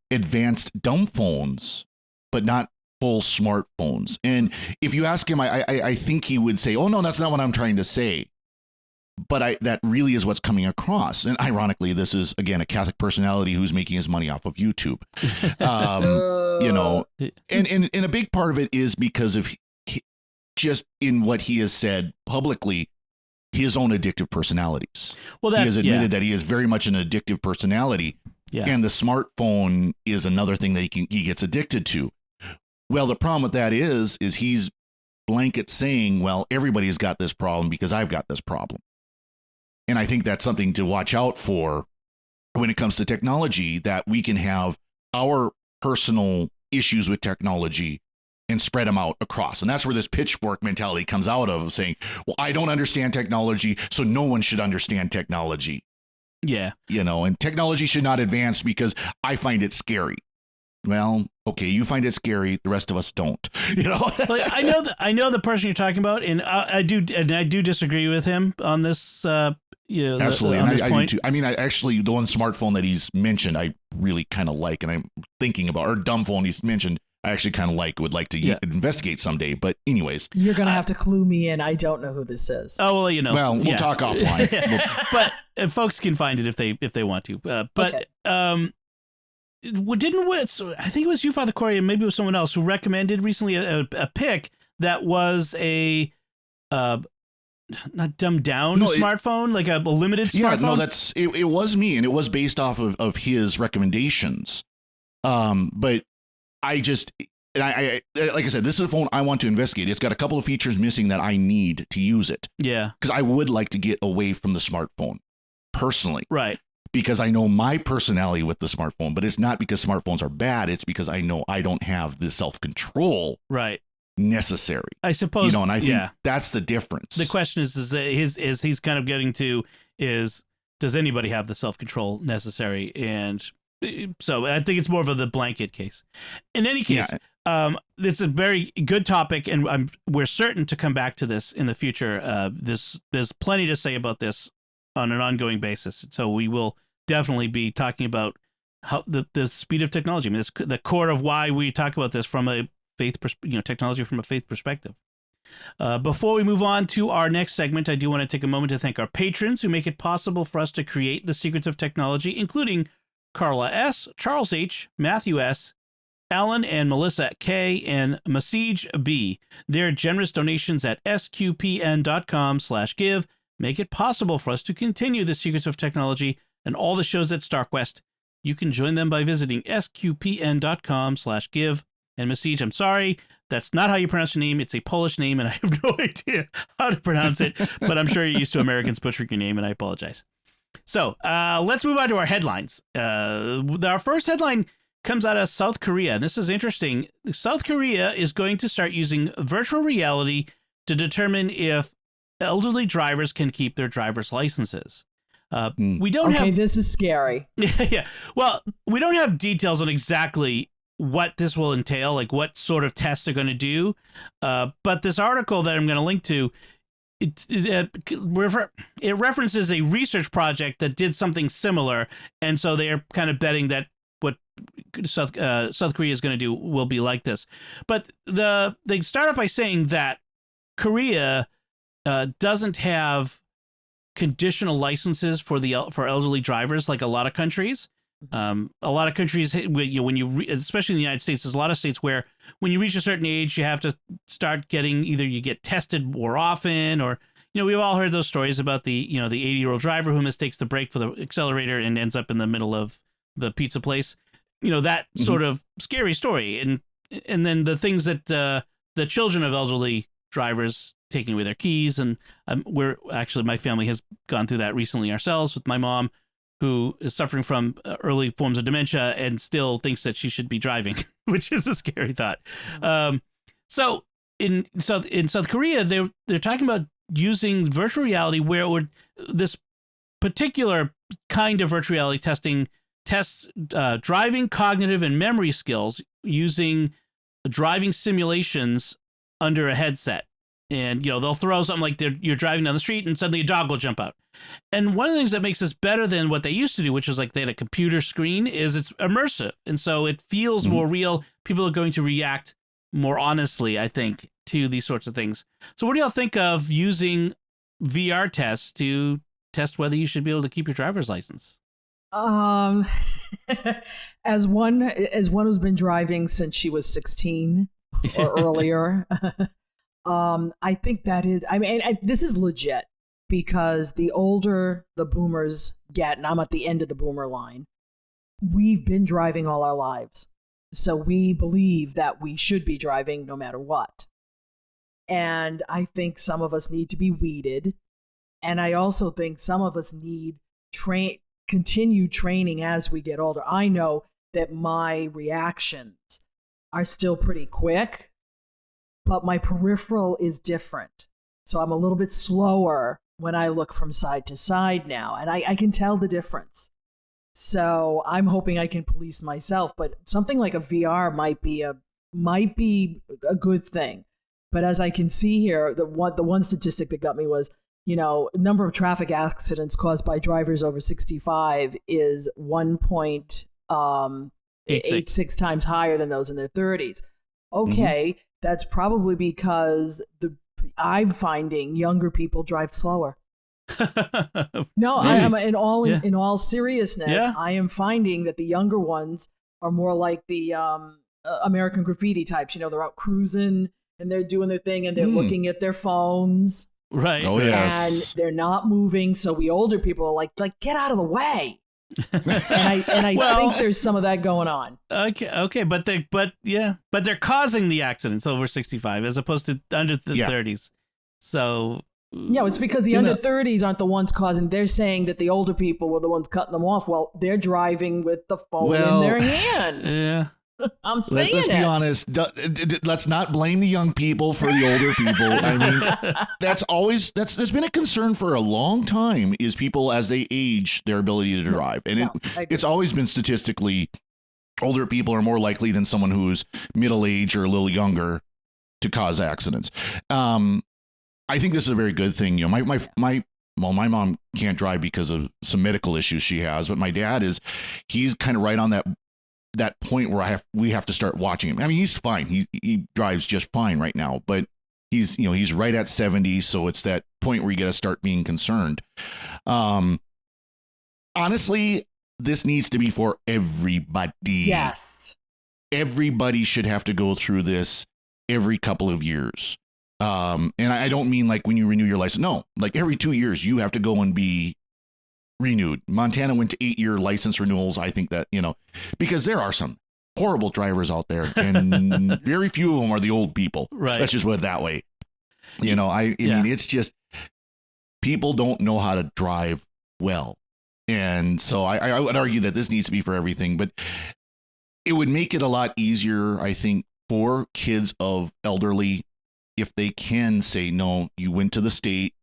advanced dumb phones, but not full smartphones. And if you ask him, I think he would say, oh, no, that's not what I'm trying to say. But that really is what's coming across. And ironically, this is, again, a Catholic personality who's making his money off of YouTube. And a big part of it is because of just in what he has said publicly, his own addictive personalities. Well, he has admitted that he is very much an addictive personality. Yeah. And the smartphone is another thing that he gets addicted to. Well, the problem with that is he's blanket saying, well, everybody's got this problem because I've got this problem. And I think that's something to watch out for when it comes to technology, that we can have our personal issues with technology and spread them out across. And that's where this pitchfork mentality comes out of, saying, well, I don't understand technology, so no one should understand technology. Yeah. And technology should not advance because I find it scary. Well, okay, you find it scary. The rest of us don't. Like, I know the person you're talking about, and I do disagree with him on this. Absolutely, and I do too. I mean, actually, the one smartphone that he's mentioned, I really kind of like, and I'm thinking about, or dumb phone he's mentioned, I actually kind of would like to investigate someday. But anyways, you're gonna have to clue me in. I don't know who this is. Oh well, Well, we'll talk offline. But folks can find it if they want to. Okay. I think it was you, Father Cory, and maybe it was someone else who recommended recently a pick that was a not dumbed down smartphone, like a limited smartphone. Yeah, no, it was me, and it was based off of his recommendations. But I like I said, this is a phone I want to investigate. It's got a couple of features missing that I need to use it. Yeah, because I would like to get away from the smartphone personally. Right. Because I know my personality with the smartphone, but it's not because smartphones are bad. It's because I know I don't have the self-control necessary. I suppose, and I think that's the difference. The question is he's kind of getting to is, does anybody have the self-control necessary? And so I think it's more of the blanket case. In any case, it's a very good topic, and we're certain to come back to this in the future. There's plenty to say about this on an ongoing basis. So we will definitely be talking about how the speed of technology. I mean, it's the core of why we talk about this from a faith, technology from a faith perspective. Before we move on to our next segment, I do want to take a moment to thank our patrons who make it possible for us to create the secrets of technology, including Carla S., Charles H., Matthew S., Alan and Melissa K., and Masij B. Their generous donations at sqpn.com/give make it possible for us to continue the secrets of technology and all the shows at StarQuest. You can join them by visiting sqpn.com/give. And Masij, I'm sorry, that's not how you pronounce your name. It's a Polish name, and I have no idea how to pronounce it, but I'm sure you're used to Americans butchering your name, and I apologize. So let's move on to our headlines. Our first headline comes out of South Korea, and this is interesting. South Korea is going to start using virtual reality to determine if elderly drivers can keep their driver's licenses. We don't have... this is scary. Yeah. Well, we don't have details on exactly what this will entail, like what sort of tests they're going to do. But this article that I'm going to link to, it references a research project that did something similar. And so they're kind of betting that what South Korea is going to do will be like this. But they start off by saying that Korea doesn't have conditional licenses for elderly drivers like a lot of countries. A lot of countries, especially in the United States, there's a lot of states where when you reach a certain age, you have to start getting either you get tested more often, or we've all heard those stories about the 80-year-old driver who mistakes the brake for the accelerator and ends up in the middle of the pizza place. That sort of scary story, and then the things that the children of elderly drivers taking away their keys, and my family has gone through that recently ourselves with my mom, who is suffering from early forms of dementia and still thinks that she should be driving, which is a scary thought. So in South Korea, they're talking about using virtual reality where it would, this particular kind of virtual reality testing tests driving, cognitive, and memory skills using driving simulations under a headset. And, they'll throw something like you're driving down the street and suddenly a dog will jump out. And one of the things that makes this better than what they used to do, which was like they had a computer screen, is it's immersive. And so it feels more real. People are going to react more honestly, I think, to these sorts of things. So what do y'all think of using VR tests to test whether you should be able to keep your driver's license? As one who's been driving since she was 16 or earlier, I think that is, this is legit, because the older the boomers get, and I'm at the end of the boomer line, we've been driving all our lives. So we believe that we should be driving no matter what. And I think some of us need to be weeded. And I also think some of us need continued training as we get older. I know that my reactions are still pretty quick, but my peripheral is different. So I'm a little bit slower when I look from side to side now, and I can tell the difference. So I'm hoping I can police myself, but something like a VR might be a good thing. But as I can see here, the one statistic that got me was, number of traffic accidents caused by drivers over 65 is 1.86 times higher than those in their 30s. Okay, that's probably because I'm finding younger people drive slower. No, I am in all seriousness. I am finding that the younger ones are more like the American Graffiti types. They're out cruising and they're doing their thing and they're looking at their phones. Right. Oh yes. And they're not moving. So we older people are like get out of the way. and I think there's some of that going on. Okay, but they're causing the accidents over 65 as opposed to under the 30s. So it's because the under 30s aren't the ones causing. They're saying that the older people were the ones cutting them off. Well, they're driving with the phone in their hand. Yeah. I'm saying let's be honest. Let's not blame the young people for the older people. I mean, that's been a concern for a long time, is people as they age, their ability to drive. And it's always been statistically, older people are more likely than someone who's middle age or a little younger to cause accidents. I think this is a very good thing. My mom can't drive because of some medical issues she has, but my dad he's kind of right on that point where we have to start watching him. I mean, he's fine. He drives just fine right now, but he's right at 70. So it's that point where you got to start being concerned. Honestly, this needs to be for everybody. Yes. Everybody should have to go through this every couple of years. And I don't mean like when you renew your license. No, like every 2 years you have to go and be renewed. Montana went to 8-year license renewals. I think that, because there are some horrible drivers out there and very few of them are the old people. Right. Let's just put it that way. I mean, it's just people don't know how to drive well. And so I would argue that this needs to be for everything, but it would make it a lot easier, I think, for kids of elderly if they can say, no, you went to the state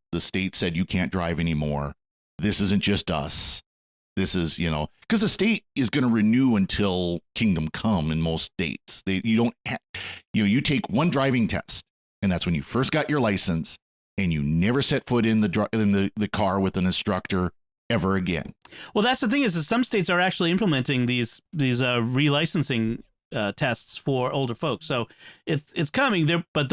said you can't drive anymore. This isn't just us. This is, because the state is going to renew until kingdom come in most states. You take one driving test, and that's when you first got your license, and you never set foot in the car with an instructor ever again. Well, that's the thing is that some states are actually implementing these relicensing tests for older folks. So it's coming there, but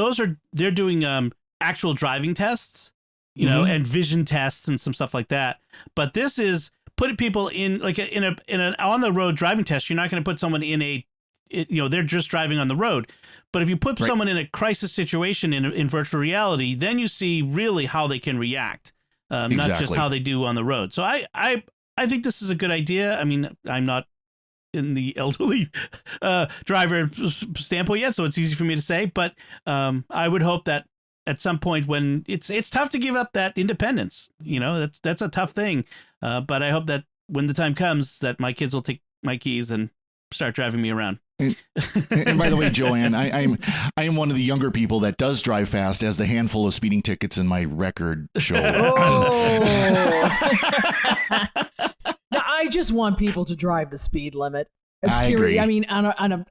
they're doing actual driving tests. And vision tests and some stuff like that. But this is putting people in like in an on the road driving test. You're not going to put someone in they're just driving on the road. But if you put someone in a crisis situation in virtual reality, then you see really how they can react, not just how they do on the road. So I think this is a good idea. I mean, I'm not in the elderly driver standpoint yet, so it's easy for me to say. But I would hope that at some point when it's tough to give up that independence, that's a tough thing. But I hope that when the time comes that my kids will take my keys and start driving me around. And by the way, Joanne, I am one of the younger people that does drive fast, as the handful of speeding tickets in my record show. Oh. Now, I just want people to drive the speed limit. I agree. I mean, on a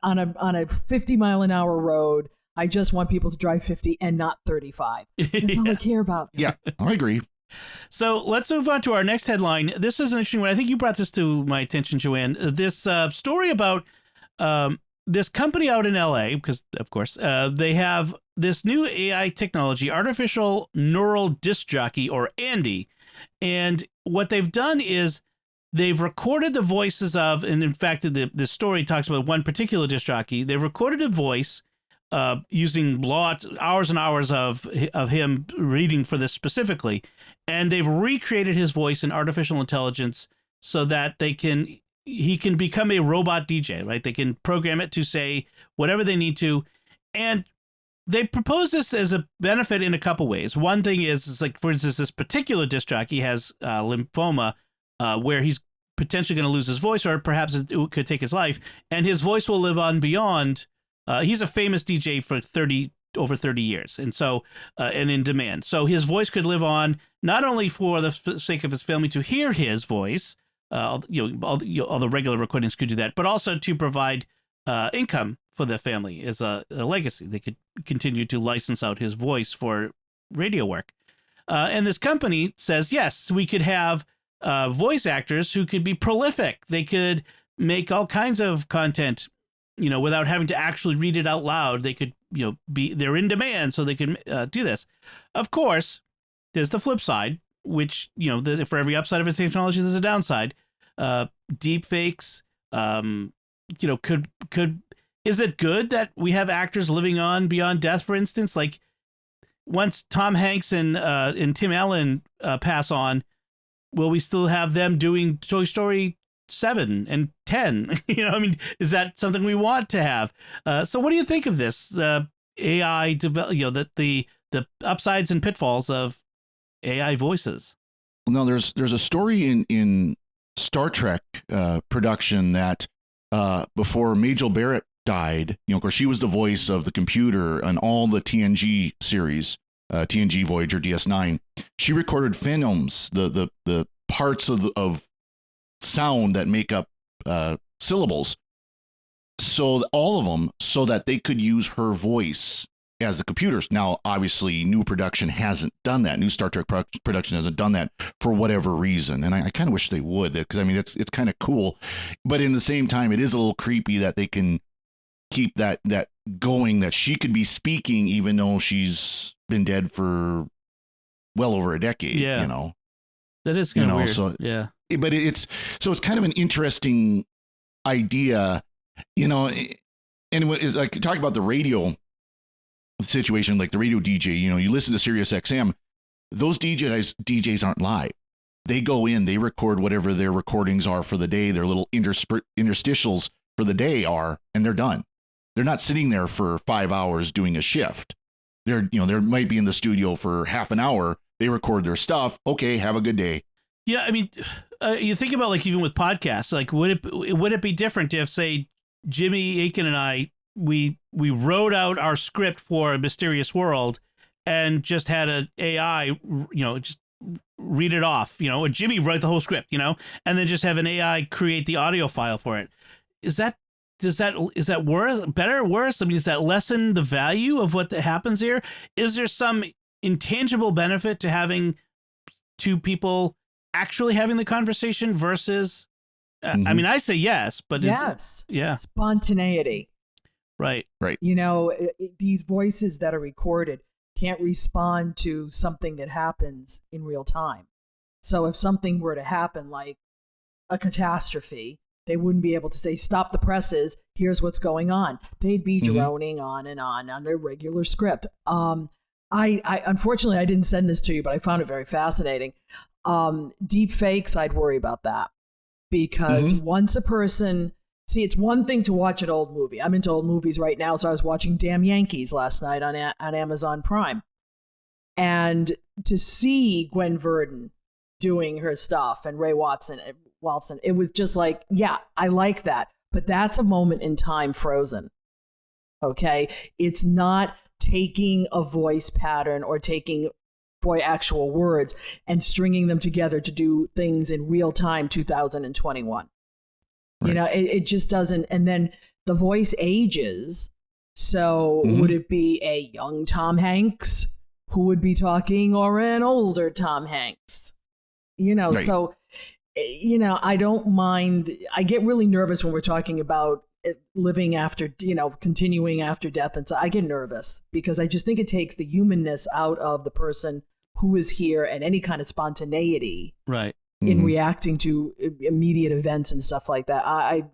50-mile-an-hour road, I just want people to drive 50 and not 35. That's all I care about. Yeah, I agree. So let's move on to our next headline. This is an interesting one. I think you brought this to my attention, Joanne. This story about this company out in LA, because of course they have this new AI technology, artificial neural disc jockey, or Andy. And what they've done is they've recorded the voices of, and in fact, the story talks about one particular disc jockey. They've recorded a voice using hours and hours of him reading for this specifically, and they've recreated his voice in artificial intelligence so that he can become a robot DJ, right? They can program it to say whatever they need to, and they propose this as a benefit in a couple ways. One thing is like, for instance, this particular disc jockey has lymphoma, where he's potentially going to lose his voice, or perhaps it could take his life, and his voice will live on beyond. He's a famous DJ for over 30 years, and so and in demand. So his voice could live on not only for the sake of his family to hear his voice, all the regular recordings could do that, but also to provide income for the family as a legacy. They could continue to license out his voice for radio work. And this company says, yes, we could have voice actors who could be prolific. They could make all kinds of content, without having to actually read it out loud. They could, they're in demand, so they can do this. Of course, there's the flip side, which, for every upside of a technology, there's a downside. Deep fakes, is it good that we have actors living on beyond death, for instance? Like, once Tom Hanks and Tim Allen pass on, will we still have them doing Toy Story 7 and 10? Is that something we want to have? So what do you think of this? AI, the upsides and pitfalls of AI voices. Well, no, there's a story in Star Trek production that before Majel Barrett died, of course, she was the voice of the computer on all the TNG series, TNG Voyager, DS9. She recorded phonemes, the parts of sound that make up syllables, so all of them, so that they could use her voice as the computers. Now, obviously, new production hasn't done that. New Star Trek production hasn't done that for whatever reason, and I kind of wish they would, because it's kind of cool, but in the same time, it is a little creepy that they can keep that going, that she could be speaking even though she's been dead for well over a decade. Yeah, that is kind of weird. So yeah, but it's kind of an interesting idea, and it's like, talk about the radio situation, like the radio DJ, you listen to Sirius XM, those DJs aren't live. They go in, they record whatever their recordings are for the day, their little interstitials for the day are, and they're done. They're not sitting there for 5 hours doing a shift. They might be in the studio for half an hour. They record their stuff. Okay, have a good day. Yeah, you think about, like, even with podcasts, like, would it be different if, say, Jimmy Aiken and I, we wrote out our script for A Mysterious World and just had an AI, just read it off, or Jimmy write the whole script, and then just have an AI create the audio file for it. Is that better or worse? Does that lessen the value of what happens here? Is there some intangible benefit to having two people actually having the conversation versus I say yes, but yes, yeah, spontaneity, right. These voices that are recorded can't respond to something that happens in real time. So if something were to happen, like a catastrophe, they wouldn't be able to say, stop the presses, here's what's going on. They'd be droning on and on their regular script. I unfortunately, I didn't send this to you, but I found it very fascinating. Deep fakes, I'd worry about that, because once a person, it's one thing to watch an old movie. I'm into old movies right now, so I was watching Damn Yankees last night on Amazon Prime, and to see Gwen Verdon doing her stuff and Ray Walston, it was just like, yeah, I like that. but that's a moment in time frozen. Okay? It's not taking a voice pattern or taking actual words and stringing them together to do things in real time 2021. Right. You know, it just doesn't. And then the voice ages. So would it be a young Tom Hanks who would be talking, or an older Tom Hanks? You know, right. So, you know, I don't mind. I get really nervous when we're talking about living after, you know, continuing after death. And so I get nervous because I just think it takes the humanness out of the person who is here and any kind of spontaneity. Right. In reacting to immediate events and stuff like that.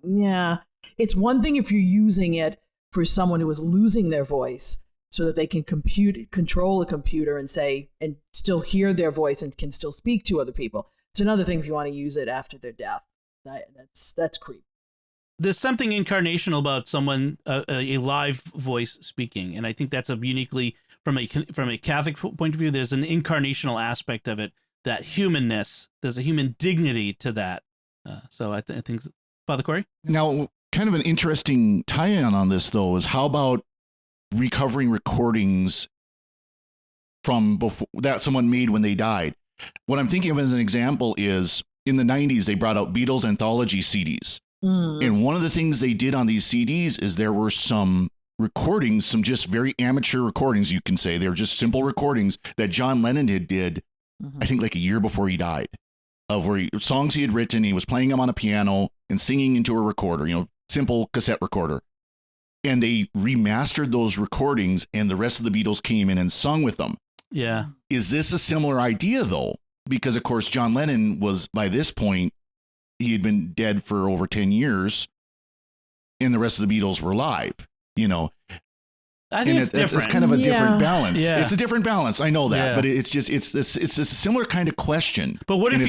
Yeah, it's one thing if you're using it for someone who is losing their voice so that they can control a computer and still hear their voice and can still speak to other people. It's another thing if you want to use it after their death. That's creepy. There's something incarnational about someone, a live voice speaking, and I think that's a uniquely from a Catholic point of view. There's an incarnational aspect of it. That humanness, there's a human dignity to that. So I think, Father Cory? Now, kind of an interesting tie-in on this, though, is how about recovering recordings from before that someone made when they died? What I'm thinking of as an example is in the 90s, they brought out Beatles anthology CDs. And one of the things they did on these CDs is there were some recordings, some just very amateur recordings, you can say. They were just simple recordings that John Lennon did. I think like a year before he died, of songs he had written. He was playing them on a piano and singing into a recorder, you know, simple cassette recorder. And they remastered those recordings, and the rest of the Beatles came in and sung with them. Yeah. Is this a similar idea, though? Because, of course, John Lennon was, by this point, he had been dead for over 10 years, and the rest of the Beatles were live, you know. I think it's different. It's kind of a different balance. Yeah. It's a different balance. I know that, but it's a similar kind of question. But what if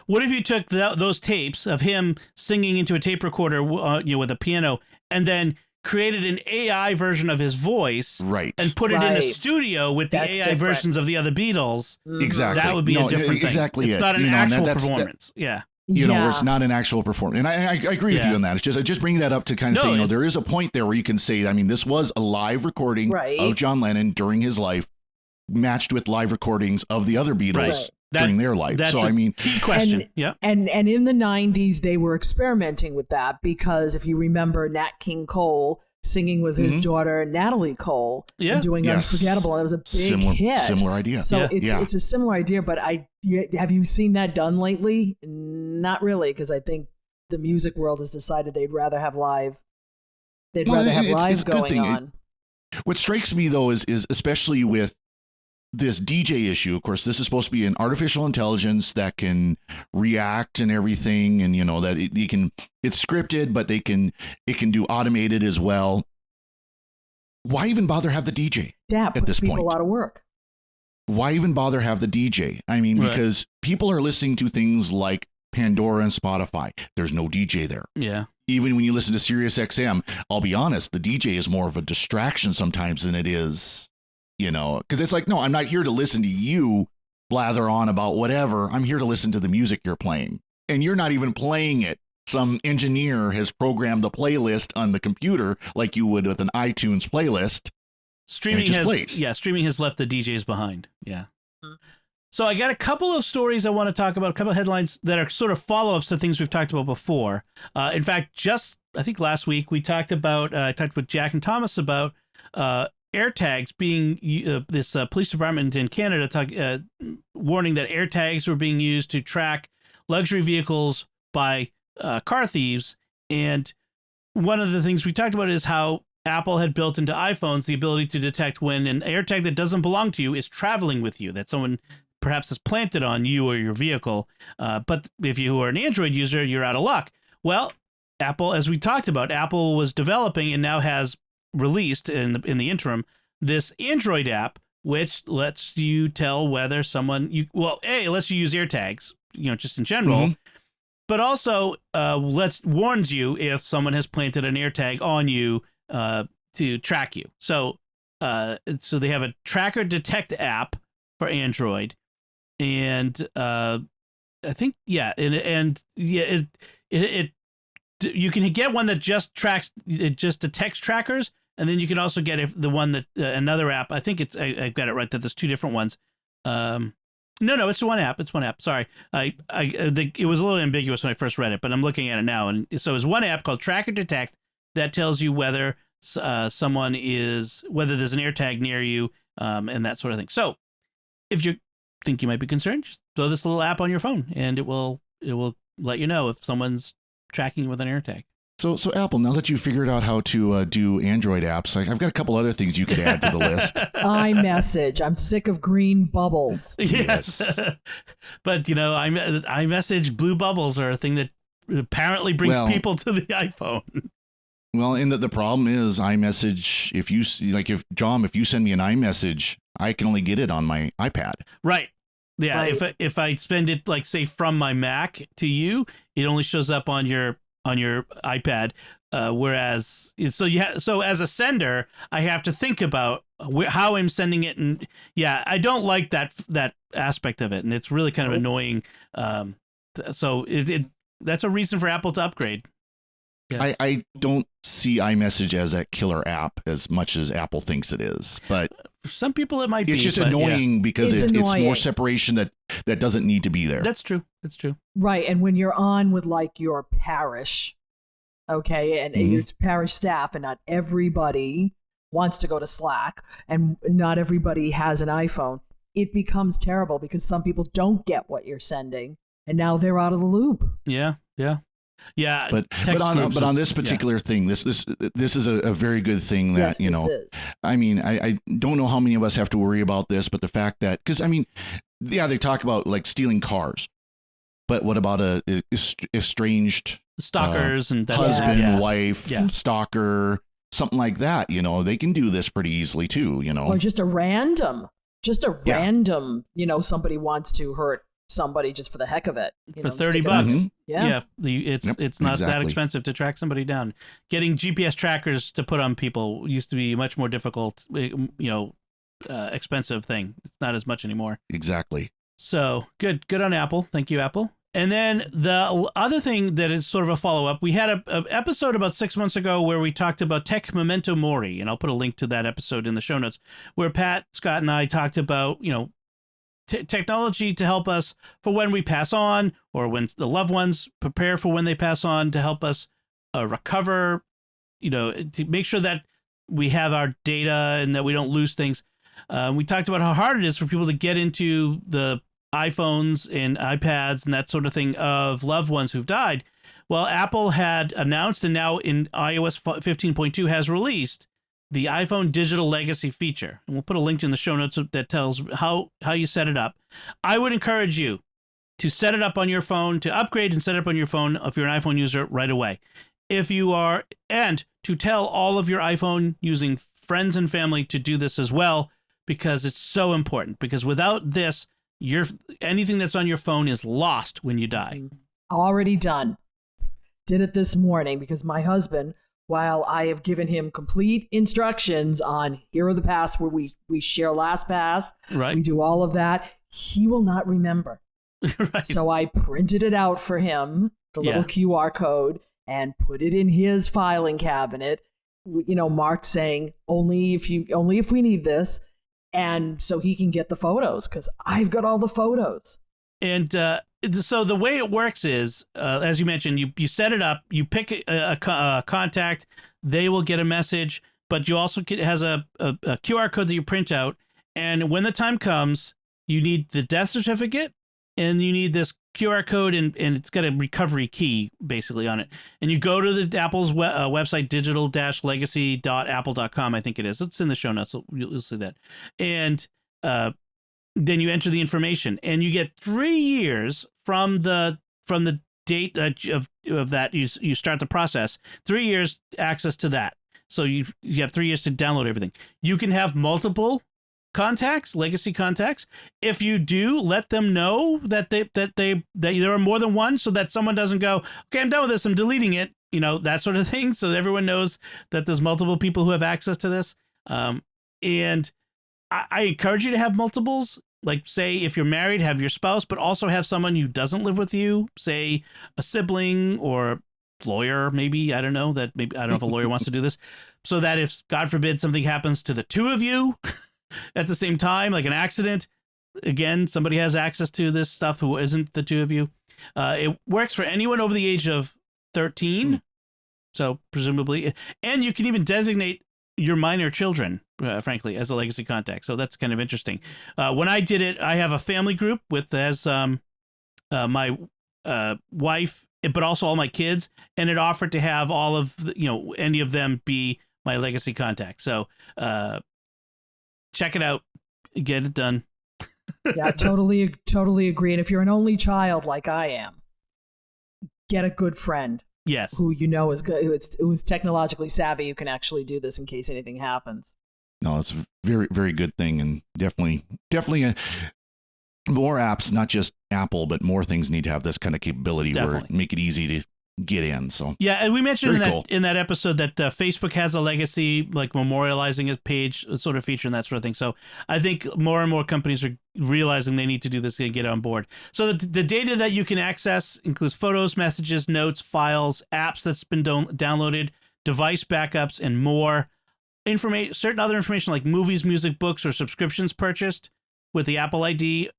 what if you took those tapes of him singing into a tape recorder, with a piano, and then created an AI version of his voice, right, and put it in a studio with the AI versions of the other Beatles? Exactly, that would be a different thing. Exactly, it's not an actual performance. You know, where it's not an actual performance. And I agree with you on that. It's just bringing that up to kind of say, there is a point there where you can say, I mean, this was a live recording of John Lennon during his life, matched with live recordings of the other Beatles during their life. That's so, I mean, key question. And in the 90s, they were experimenting with that because if you remember Nat King Cole singing with his daughter Natalie Cole and doing Unforgettable, and it was a big hit. Similar idea. So it's a similar idea, but have you seen that done lately? Not really, because I think the music world has decided they'd rather have live. They'd rather have live going on. What strikes me though is especially with this DJ issue. Of course, this is supposed to be an artificial intelligence that can react and everything, and you know that it's scripted, but it can do automated as well. Why even bother have the DJ at this point? People out of work. Why even bother have the DJ? I mean, because people are listening to things like Pandora and Spotify. There's no DJ there. Yeah. Even when you listen to Sirius XM, I'll be honest, the DJ is more of a distraction sometimes than it is, you know, because it's like, no, I'm not here to listen to you blather on about whatever. I'm here to listen to the music you're playing. And you're not even playing it. Some engineer has programmed a playlist on the computer like you would with an iTunes playlist. Streaming has left the DJs behind. Yeah. So I got a couple of stories I want to talk about, a couple of headlines that are sort of follow-ups to things we've talked about before. In fact, I think last week we talked with Jack and Thomas about AirTags being this police department in Canada warning that AirTags were being used to track luxury vehicles by car thieves. And one of the things we talked about is how Apple had built into iPhones the ability to detect when an AirTag that doesn't belong to you is traveling with you, that someone perhaps has planted on you or your vehicle. But if you are an Android user, you're out of luck. Well, Apple, as we talked about, Apple was developing and now has released in the interim this Android app, which lets you tell whether someone lets you use AirTags, just in general, but also warns you if someone has planted an AirTag on you to track you. So they have a tracker detect app for Android, and I think it you can get one that just tracks just the text trackers, and then you can also get the one that another app. I think I've got it right that there's two different ones. No, it's one app. It's one app. Sorry, it was a little ambiguous when I first read it, but I'm looking at it now, and so it's one app called Tracker Detect that tells you whether whether there's an AirTag near you, and that sort of thing. So, if you think you might be concerned, just throw this little app on your phone, and it will let you know if someone's tracking you with an AirTag. So Apple, now that you've figured out how to do Android apps, I've got a couple other things you could add to the list. iMessage. I'm sick of green bubbles. Yes. But, iMessage blue bubbles are a thing that apparently brings people to the iPhone. Well, and the problem is iMessage, if you send me an iMessage, I can only get it on my iPad. Right. Yeah. Right. If I send it, like, say, from my Mac to you, it only shows up on your iPad, whereas so as a sender, I have to think about how I'm sending it, and I don't like that aspect of it, and it's really kind of annoying. So that's a reason for Apple to upgrade. Yeah. I don't see iMessage as a killer app as much as Apple thinks it is, but for some people it might be. It's just annoying because it's more separation that doesn't need to be there. That's true. That's true. Right, and when you're on with like your parish, okay, and your parish staff, and not everybody wants to go to Slack, and not everybody has an iPhone, it becomes terrible because some people don't get what you're sending, and now they're out of the loop. Yeah. But on this particular thing, this is a very good thing that, is. I mean, I don't know how many of us have to worry about this, but the fact that, because I mean, they talk about like stealing cars, but what about a estranged stalkers and husband, wife, stalker, something like that? They can do this pretty easily too. Or just a random, somebody wants to hurt somebody just for the heck of it. For $30. Yeah. It's not that expensive to track somebody down. Getting GPS trackers to put on people used to be a much more difficult, expensive thing. It's not as much anymore. Exactly. So good on Apple. Thank you, Apple. And then the other thing that is sort of a follow-up, we had an episode about 6 months ago where we talked about Tech Memento Mori, and I'll put a link to that episode in the show notes, where Pat, Scott, and I talked about, technology to help us for when we pass on, or when the loved ones prepare for when they pass on, to help us recover, to make sure that we have our data and that we don't lose things. We talked about how hard it is for people to get into the iPhones and iPads and that sort of thing of loved ones who've died. Well, Apple had announced, and now in iOS 15.2 has released, the iPhone Digital Legacy feature. And we'll put a link in the show notes that tells how you set it up. I would encourage you to set it up on your phone, to upgrade and set it up on your phone if you're an iPhone user right away. If you are, and to tell all of your iPhone using friends and family to do this as well, because it's so important. Because without this, anything that's on your phone is lost when you die. Already done. Did it this morning because my husband, while I have given him complete instructions on here are the password, we share LastPass, right? We do all of that, he will not remember. Right. So I printed it out for him, the little QR code, and put it in his filing cabinet, marked saying only if we need this, and so he can get the photos because I've got all the photos. And so the way it works is, as you mentioned, you set it up, you pick a contact, they will get a message, but you also it has a QR code that you print out, and when the time comes, you need the death certificate, and you need this QR code, and it's got a recovery key basically on it. And you go to the Apple's website, digital-legacy.apple.com, I think it is. It's in the show notes, so you'll see that. And then you enter the information, and you get 3 years from the date of that you start the process. 3 years access to that. So you have 3 years to download everything. You can have multiple contacts, legacy contacts. If you do, let them know that there are more than one, so that someone doesn't go, okay, I'm done with this, I'm deleting it, that sort of thing. So everyone knows that there's multiple people who have access to this. And I encourage you to have multiples. Like, say, if you're married, have your spouse, but also have someone who doesn't live with you, say a sibling or lawyer, maybe, I don't know, that maybe, I don't know if a lawyer wants to do this, so that if, God forbid, something happens to the two of you at the same time, like an accident, again, somebody has access to this stuff who isn't the two of you. It works for anyone over the age of 13, so presumably, and you can even designate your minor children, frankly, as a legacy contact. So that's kind of interesting. When I did it, I have a family group with my wife, but also all my kids, and it offered to have all of any of them be my legacy contact. So check it out, get it done. Yeah, totally agree. And if you're an only child like I am, get a good friend. Yes. Who is good, who's technologically savvy, who can actually do this in case anything happens. No, it's a very, very good thing, and definitely more apps, not just Apple, but more things need to have this kind of capability where make it easy to get in. So yeah, and we mentioned in that episode that Facebook has a legacy, like memorializing a page sort of feature and that sort of thing. So I think more and more companies are realizing they need to do this and get on board. So the data that you can access includes photos, messages, notes, files, apps that's been downloaded, device backups, and more. Certain other information like movies, music, books, or subscriptions purchased with the Apple ID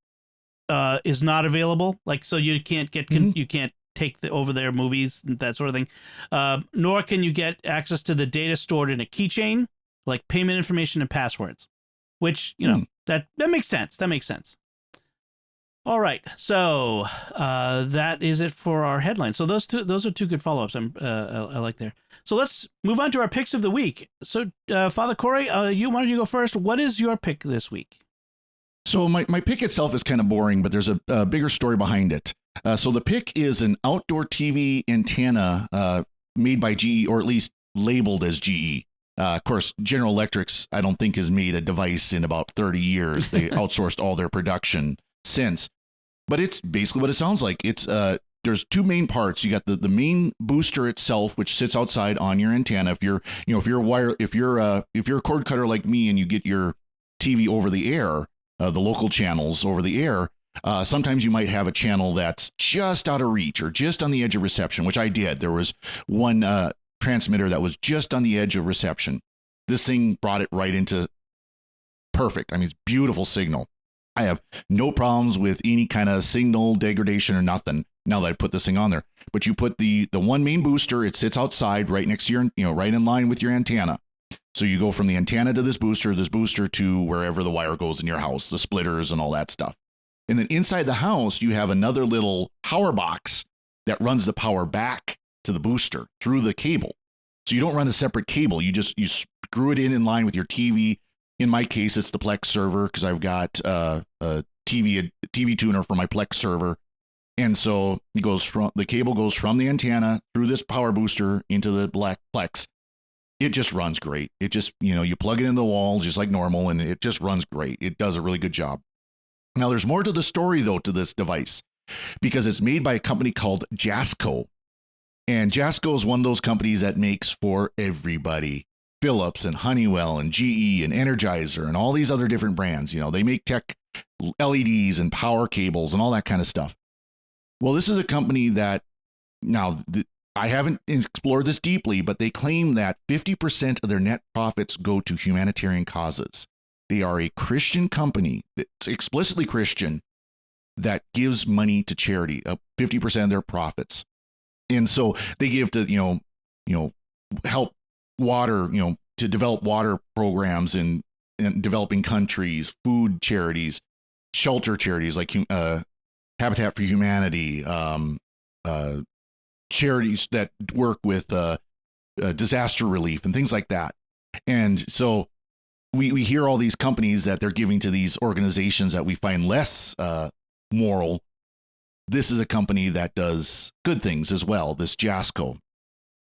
is not available. Like, so you can't get you can't take over their movies and that sort of thing. Nor can you get access to the data stored in a keychain, like payment information and passwords, which, that makes sense. That makes sense. All right. So that is it for our headlines. So those are two good follow-ups I like there. So let's move on to our picks of the week. So Father Cory, why don't you go first? What is your pick this week? So my pick itself is kind of boring, but there's a bigger story behind it. So the pick is an outdoor TV antenna made by GE, or at least labeled as GE. Of course, General Electric's, I don't think, has made a device in about 30 years. They outsourced all their production since. But it's basically what it sounds like. It's there's two main parts. You got the main booster itself, which sits outside on your antenna. If you're a cord cutter like me and you get your TV over the air, the local channels over the air, sometimes you might have a channel that's just out of reach or just on the edge of reception, which I did. There was one transmitter that was just on the edge of reception. This thing brought it right into perfect. I mean, it's beautiful signal. I have no problems with any kind of signal degradation or nothing now that I put this thing on there. But you put the one main booster, it sits outside right next to your, right in line with your antenna. So you go from the antenna to this booster to wherever the wire goes in your house, the splitters and all that stuff. And then inside the house, you have another little power box that runs the power back to the booster through the cable. So you don't run a separate cable. You screw it in line with your TV. In my case, it's the Plex server because I've got a TV tuner for my Plex server. And so the cable goes from the antenna through this power booster into the Plex. It just runs great. It just, you plug it into the wall just like normal, and it just runs great. It does a really good job. Now, there's more to the story, though, to this device, because it's made by a company called Jasco. And Jasco is one of those companies that makes for everybody. Philips and Honeywell and GE and Energizer and all these other different brands. They make tech LEDs and power cables and all that kind of stuff. Well, this is a company that, now, I haven't explored this deeply, but they claim that 50% of their net profits go to humanitarian causes. They are a Christian company that's explicitly Christian that gives money to charity, 50% of their profits. And so they give to, help water, to develop water programs in developing countries, food charities, shelter charities like Habitat for Humanity, charities that work with disaster relief and things like that. And so we hear all these companies that they're giving to these organizations that we find less moral. This is a company that does good things as well, this Jasco.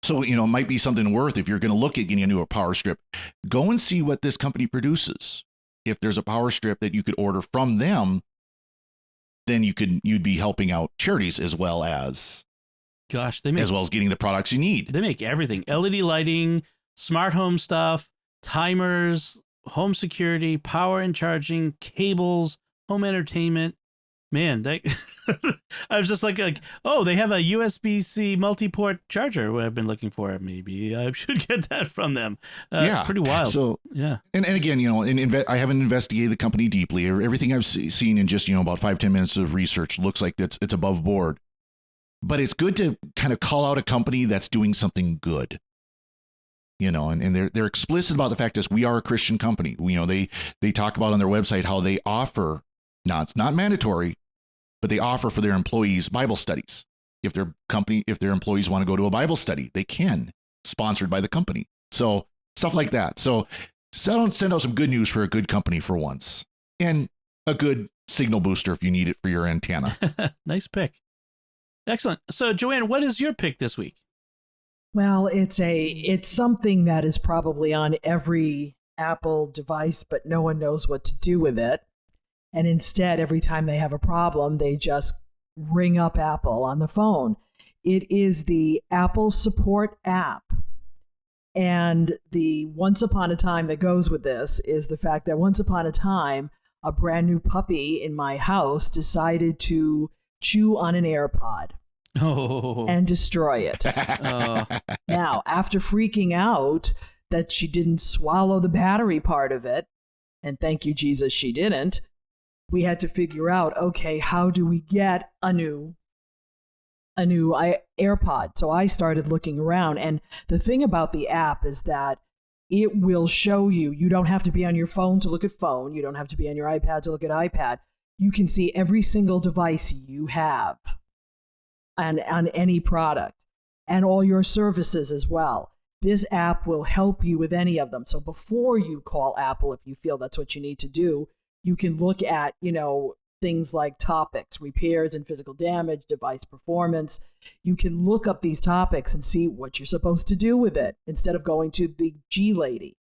So, it might be something worth, if you're going to look at getting into a power strip, go and see what this company produces. If there's a power strip that you could order from them, then you'd be helping out charities as well as getting the products you need. They make everything: LED lighting, smart home stuff, timers, home security, power and charging, cables, home entertainment. Man, I was just like, oh, they have a USB-C multi-port charger I've been looking for. Maybe I should get that from them. Yeah. Pretty wild. So, yeah. And again, I haven't investigated the company deeply. Everything I've seen in just, about 5-10 minutes of research looks like it's above board. But it's good to kind of call out a company that's doing something good. And they're explicit about the fact that we are a Christian company. They talk about on their website how they offer, now it's not mandatory, but they offer for their employees Bible studies. If their employees want to go to a Bible study, they can, sponsored by the company. So stuff like that. So send out some good news for a good company for once, and a good signal booster if you need it for your antenna. Nice pick. Excellent. So Joanne, what is your pick this week? Well, it's something that is probably on every Apple device, but no one knows what to do with it. And instead, every time they have a problem, they just ring up Apple on the phone. It is the Apple Support app. And the once upon a time that goes with this is the fact that once upon a time, a brand new puppy in my house decided to chew on an AirPod. And destroy it. Now, after freaking out that she didn't swallow the battery part of it, and thank you, Jesus, she didn't, we had to figure out, okay, how do we get a new AirPod? So I started looking around, and the thing about the app is that it will show you don't have to be on your phone to look at phone. You don't have to be on your iPad to look at iPad. You can see every single device you have. And on any product, and all your services as well. This app will help you with any of them. So before you call Apple, if you feel that's what you need to do, you can look at, things like topics, repairs and physical damage, device performance. You can look up these topics and see what you're supposed to do with it instead of going to the G lady.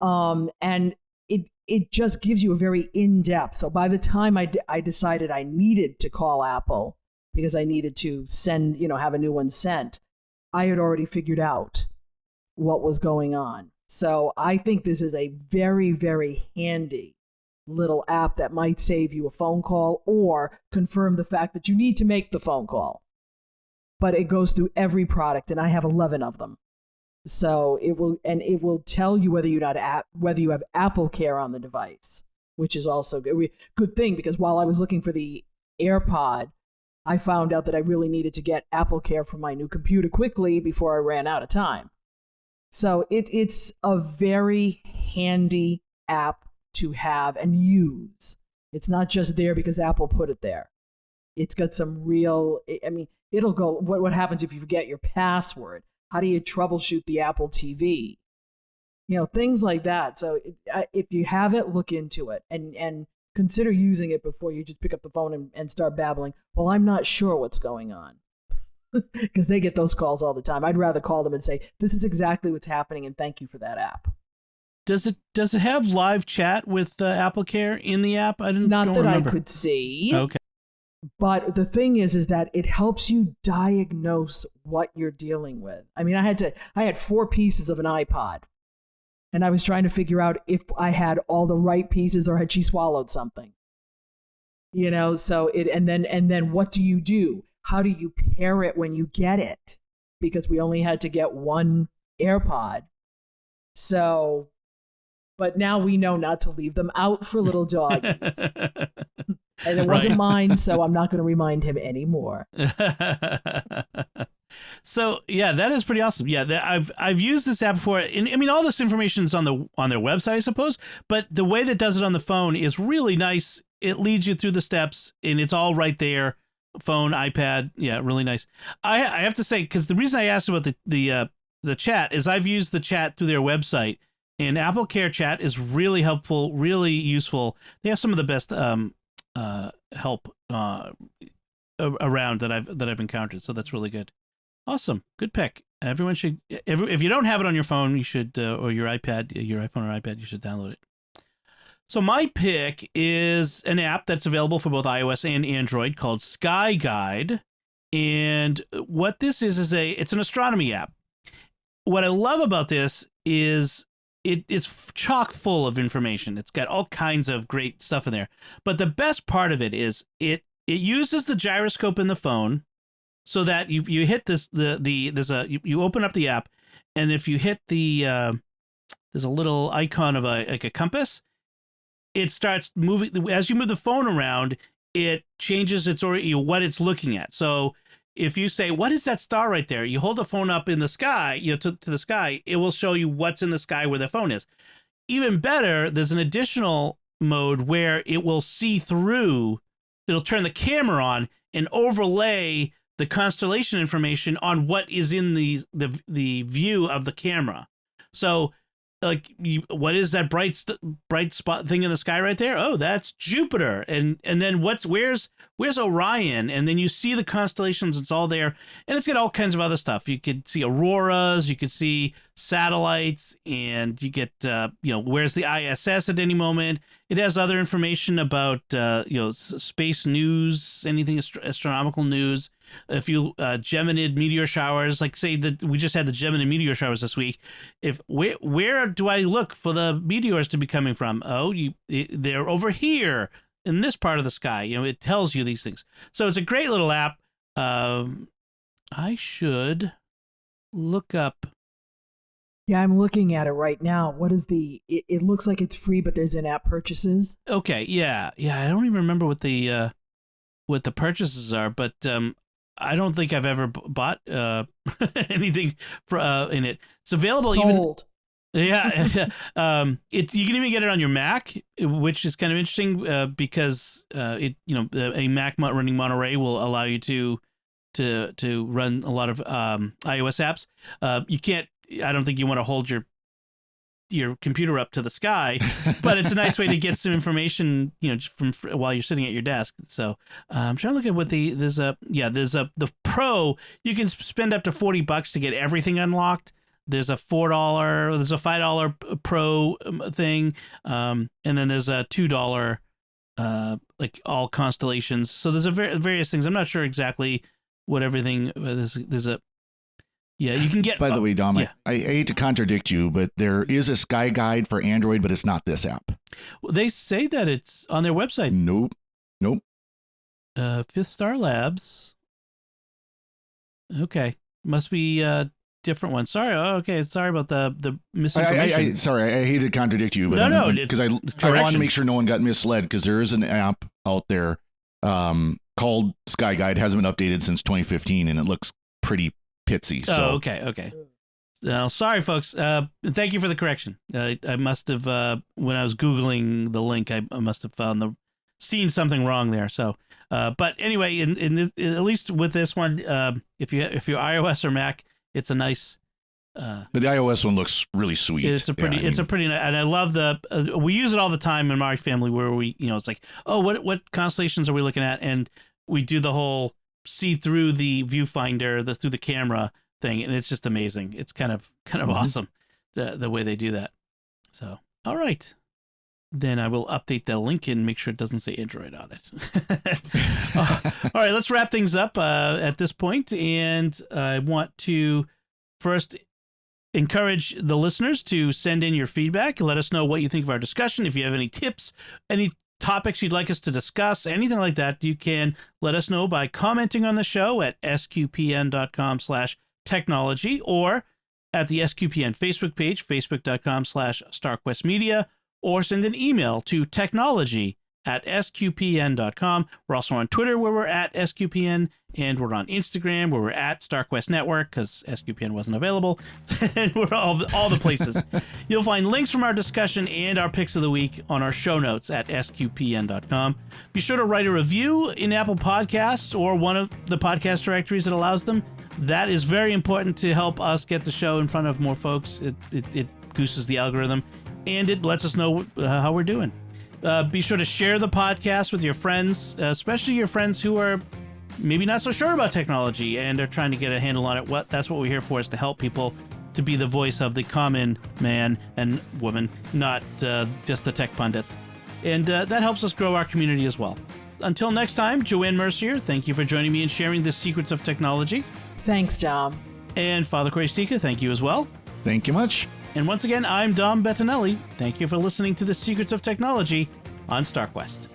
And it just gives you a very in-depth. So by the time I decided I needed to call Apple, because I needed to send, have a new one sent, I had already figured out what was going on. So I think this is a very, very handy little app that might save you a phone call or confirm the fact that you need to make the phone call. But it goes through every product, and I have 11 of them. So it will tell you whether you have Apple Care on the device, which is also a good thing, because while I was looking for the AirPod, I found out that I really needed to get Apple Care for my new computer quickly before I ran out of time. So it's a very handy app to have and use. It's not just there because Apple put it there. It's got some real, it'll go, what happens if you forget your password? How do you troubleshoot the Apple TV? Things like that. So if you have it, look into it and consider using it before you just pick up the phone and start babbling. Well, I'm not sure what's going on, because they get those calls all the time. I'd rather call them and say, this is exactly what's happening, and thank you for that app. Does it have live chat with Apple Care in the app? I don't remember. I could see. Okay. But the thing is that it helps you diagnose what you're dealing with. I had 4 pieces of an iPod. And I was trying to figure out if I had all the right pieces or had she swallowed something. So and then what do you do? How do you pair it when you get it? Because we only had to get one AirPod. So, but now we know not to leave them out for little doggies. And it wasn't mine, so I'm not going to remind him anymore. So yeah, that is pretty awesome. Yeah, I've used this app before, and all this information is on their website, I suppose. But the way that does it on the phone is really nice. It leads you through the steps, and it's all right there. Phone, iPad, yeah, really nice. I have to say, because the reason I asked about the chat is I've used the chat through their website, and Apple Care chat is really helpful, really useful. They have some of the best help around that I've encountered, so that's really good. Awesome, good pick. Everyone should, if you don't have it on your phone, you should, or your iPad, your iPhone or iPad, you should download it. So my pick is an app that's available for both iOS and Android called Sky Guide, and what this is it's an astronomy app. What I love about this is it's chock full of information. It's got all kinds of great stuff in there. But the best part of it is it uses the gyroscope in the phone, so that you hit this you open up the app, and if you hit the there's a little icon of a compass. It starts moving as you move the phone around. It changes what it's looking at. So if you say, "What is that star right there?" You hold the phone up in the sky, to the sky. It will show you what's in the sky where the phone is. Even better, there's an additional mode where it will see through. It'll turn the camera on and overlay the constellation information on what is in the view of the camera. So, like, what is that bright spot thing in the sky right there? Oh, that's Jupiter. And then where's Orion? And then you see the constellations. It's all there, and it's got all kinds of other stuff. You could see auroras, you could see satellites, and you get where's the ISS at any moment. It has other information about space news, anything astronomical news. If you Geminid meteor showers, like say that we just had the Geminid meteor showers this week. If where do I look for the meteors to be coming from? Oh, they're over here in this part of the sky. It tells you these things. So it's a great little app. I should look up. Yeah, I'm looking at it right now. What is it looks like it's free, but there's in-app purchases. Okay, yeah. I don't even remember what the purchases are, but I don't think I've ever bought anything in it. It's available. Sold. Yeah. You can even get it on your Mac, which is kind of interesting because a Mac running Monterey will allow you to run a lot of iOS apps. You can't. I don't think you want to hold your computer up to the sky, but it's a nice way to get some information, from while you're sitting at your desk. So I'm trying to look at what there's the Pro. You can spend up to $40 to get everything unlocked. There's a $4, there's a $5 Pro thing, and then there's a $2 like all constellations. So there's various things. I'm not sure exactly what everything. There's a. Yeah, you can get. By the way, Dom, I hate to contradict you, but there is a Sky Guide for Android, but it's not this app. Well, they say that it's on their website. Nope. Fifth Star Labs. Okay, must be a different one. Sorry. Okay, sorry about the misinformation. Sorry, I hate to contradict you, but no, because I want to make sure no one got misled, because there is an app out there called Sky Guide. Hasn't been updated since 2015, and it looks pretty pitsy. So. Oh, okay. Sorry, folks. Thank you for the correction. I must have, when I was Googling the link, I must have seen something wrong there. So, but anyway, at least with this one, if you're iOS or Mac, it's a nice. But the iOS one looks really sweet. It's a pretty, and I love we use it all the time in my family where we, it's like, oh, what constellations are we looking at? And we do the whole see through the viewfinder, through the camera thing, and it's just amazing. It's kind of awesome the way they do that. So, all right, then I will update the link and make sure it doesn't say Android on it. All right, let's wrap things up at this point, and I want to first encourage the listeners to send in your feedback and let us know what you think of our discussion. If you have any tips, any topics you'd like us to discuss, anything like that, you can let us know by commenting on the show at sqpn.com/technology or at the SQPN Facebook page, facebook.com/StarQuestMedia, or send an email to technology@sqpn.com. We're also on Twitter where we're at SQPN, and we're on Instagram where we're at StarQuest Network because SQPN wasn't available. And we're all the places. You'll find links from our discussion and our picks of the week on our show notes at sqpn.com. Be sure to write a review in Apple Podcasts or one of the podcast directories that allows them. That is very important to help us get the show in front of more folks. It gooses the algorithm, and it lets us know how we're doing. Be sure to share the podcast with your friends, especially your friends who are maybe not so sure about technology and are trying to get a handle on it. That's what we're here for, is to help people to be the voice of the common man and woman, not just the tech pundits. And that helps us grow our community as well. Until next time, Joanne Mercier, thank you for joining me and sharing the secrets of technology. Thanks, Dom. And Father Cory Sticha, thank you as well. Thank you much. And once again, I'm Dom Bettinelli. Thank you for listening to the Secrets of Technology on StarQuest.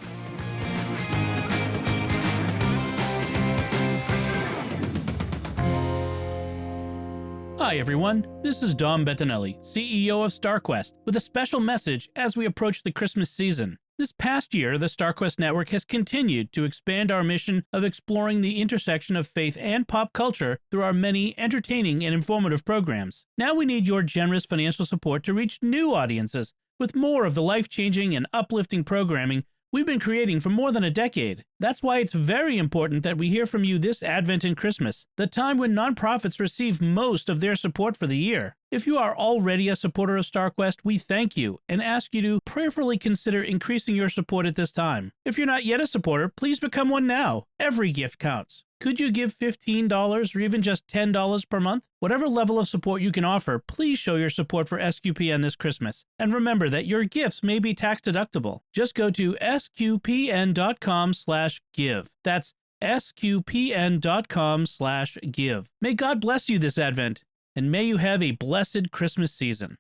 Hi everyone, this is Dom Bettinelli, CEO of StarQuest, with a special message as we approach the Christmas season. This past year, the StarQuest network has continued to expand our mission of exploring the intersection of faith and pop culture through our many entertaining and informative programs. Now we need your generous financial support to reach new audiences with more of the life-changing and uplifting programming we've been creating for more than a decade. That's why it's very important that we hear from you this Advent and Christmas, the time when nonprofits receive most of their support for the year. If you are already a supporter of StarQuest, we thank you and ask you to prayerfully consider increasing your support at this time. If you're not yet a supporter, please become one now. Every gift counts. Could you give $15 or even just $10 per month? Whatever level of support you can offer, please show your support for SQPN this Christmas. And remember that your gifts may be tax deductible. Just go to sqpn.com/give. That's sqpn.com/give. May God bless you this Advent, and may you have a blessed Christmas season.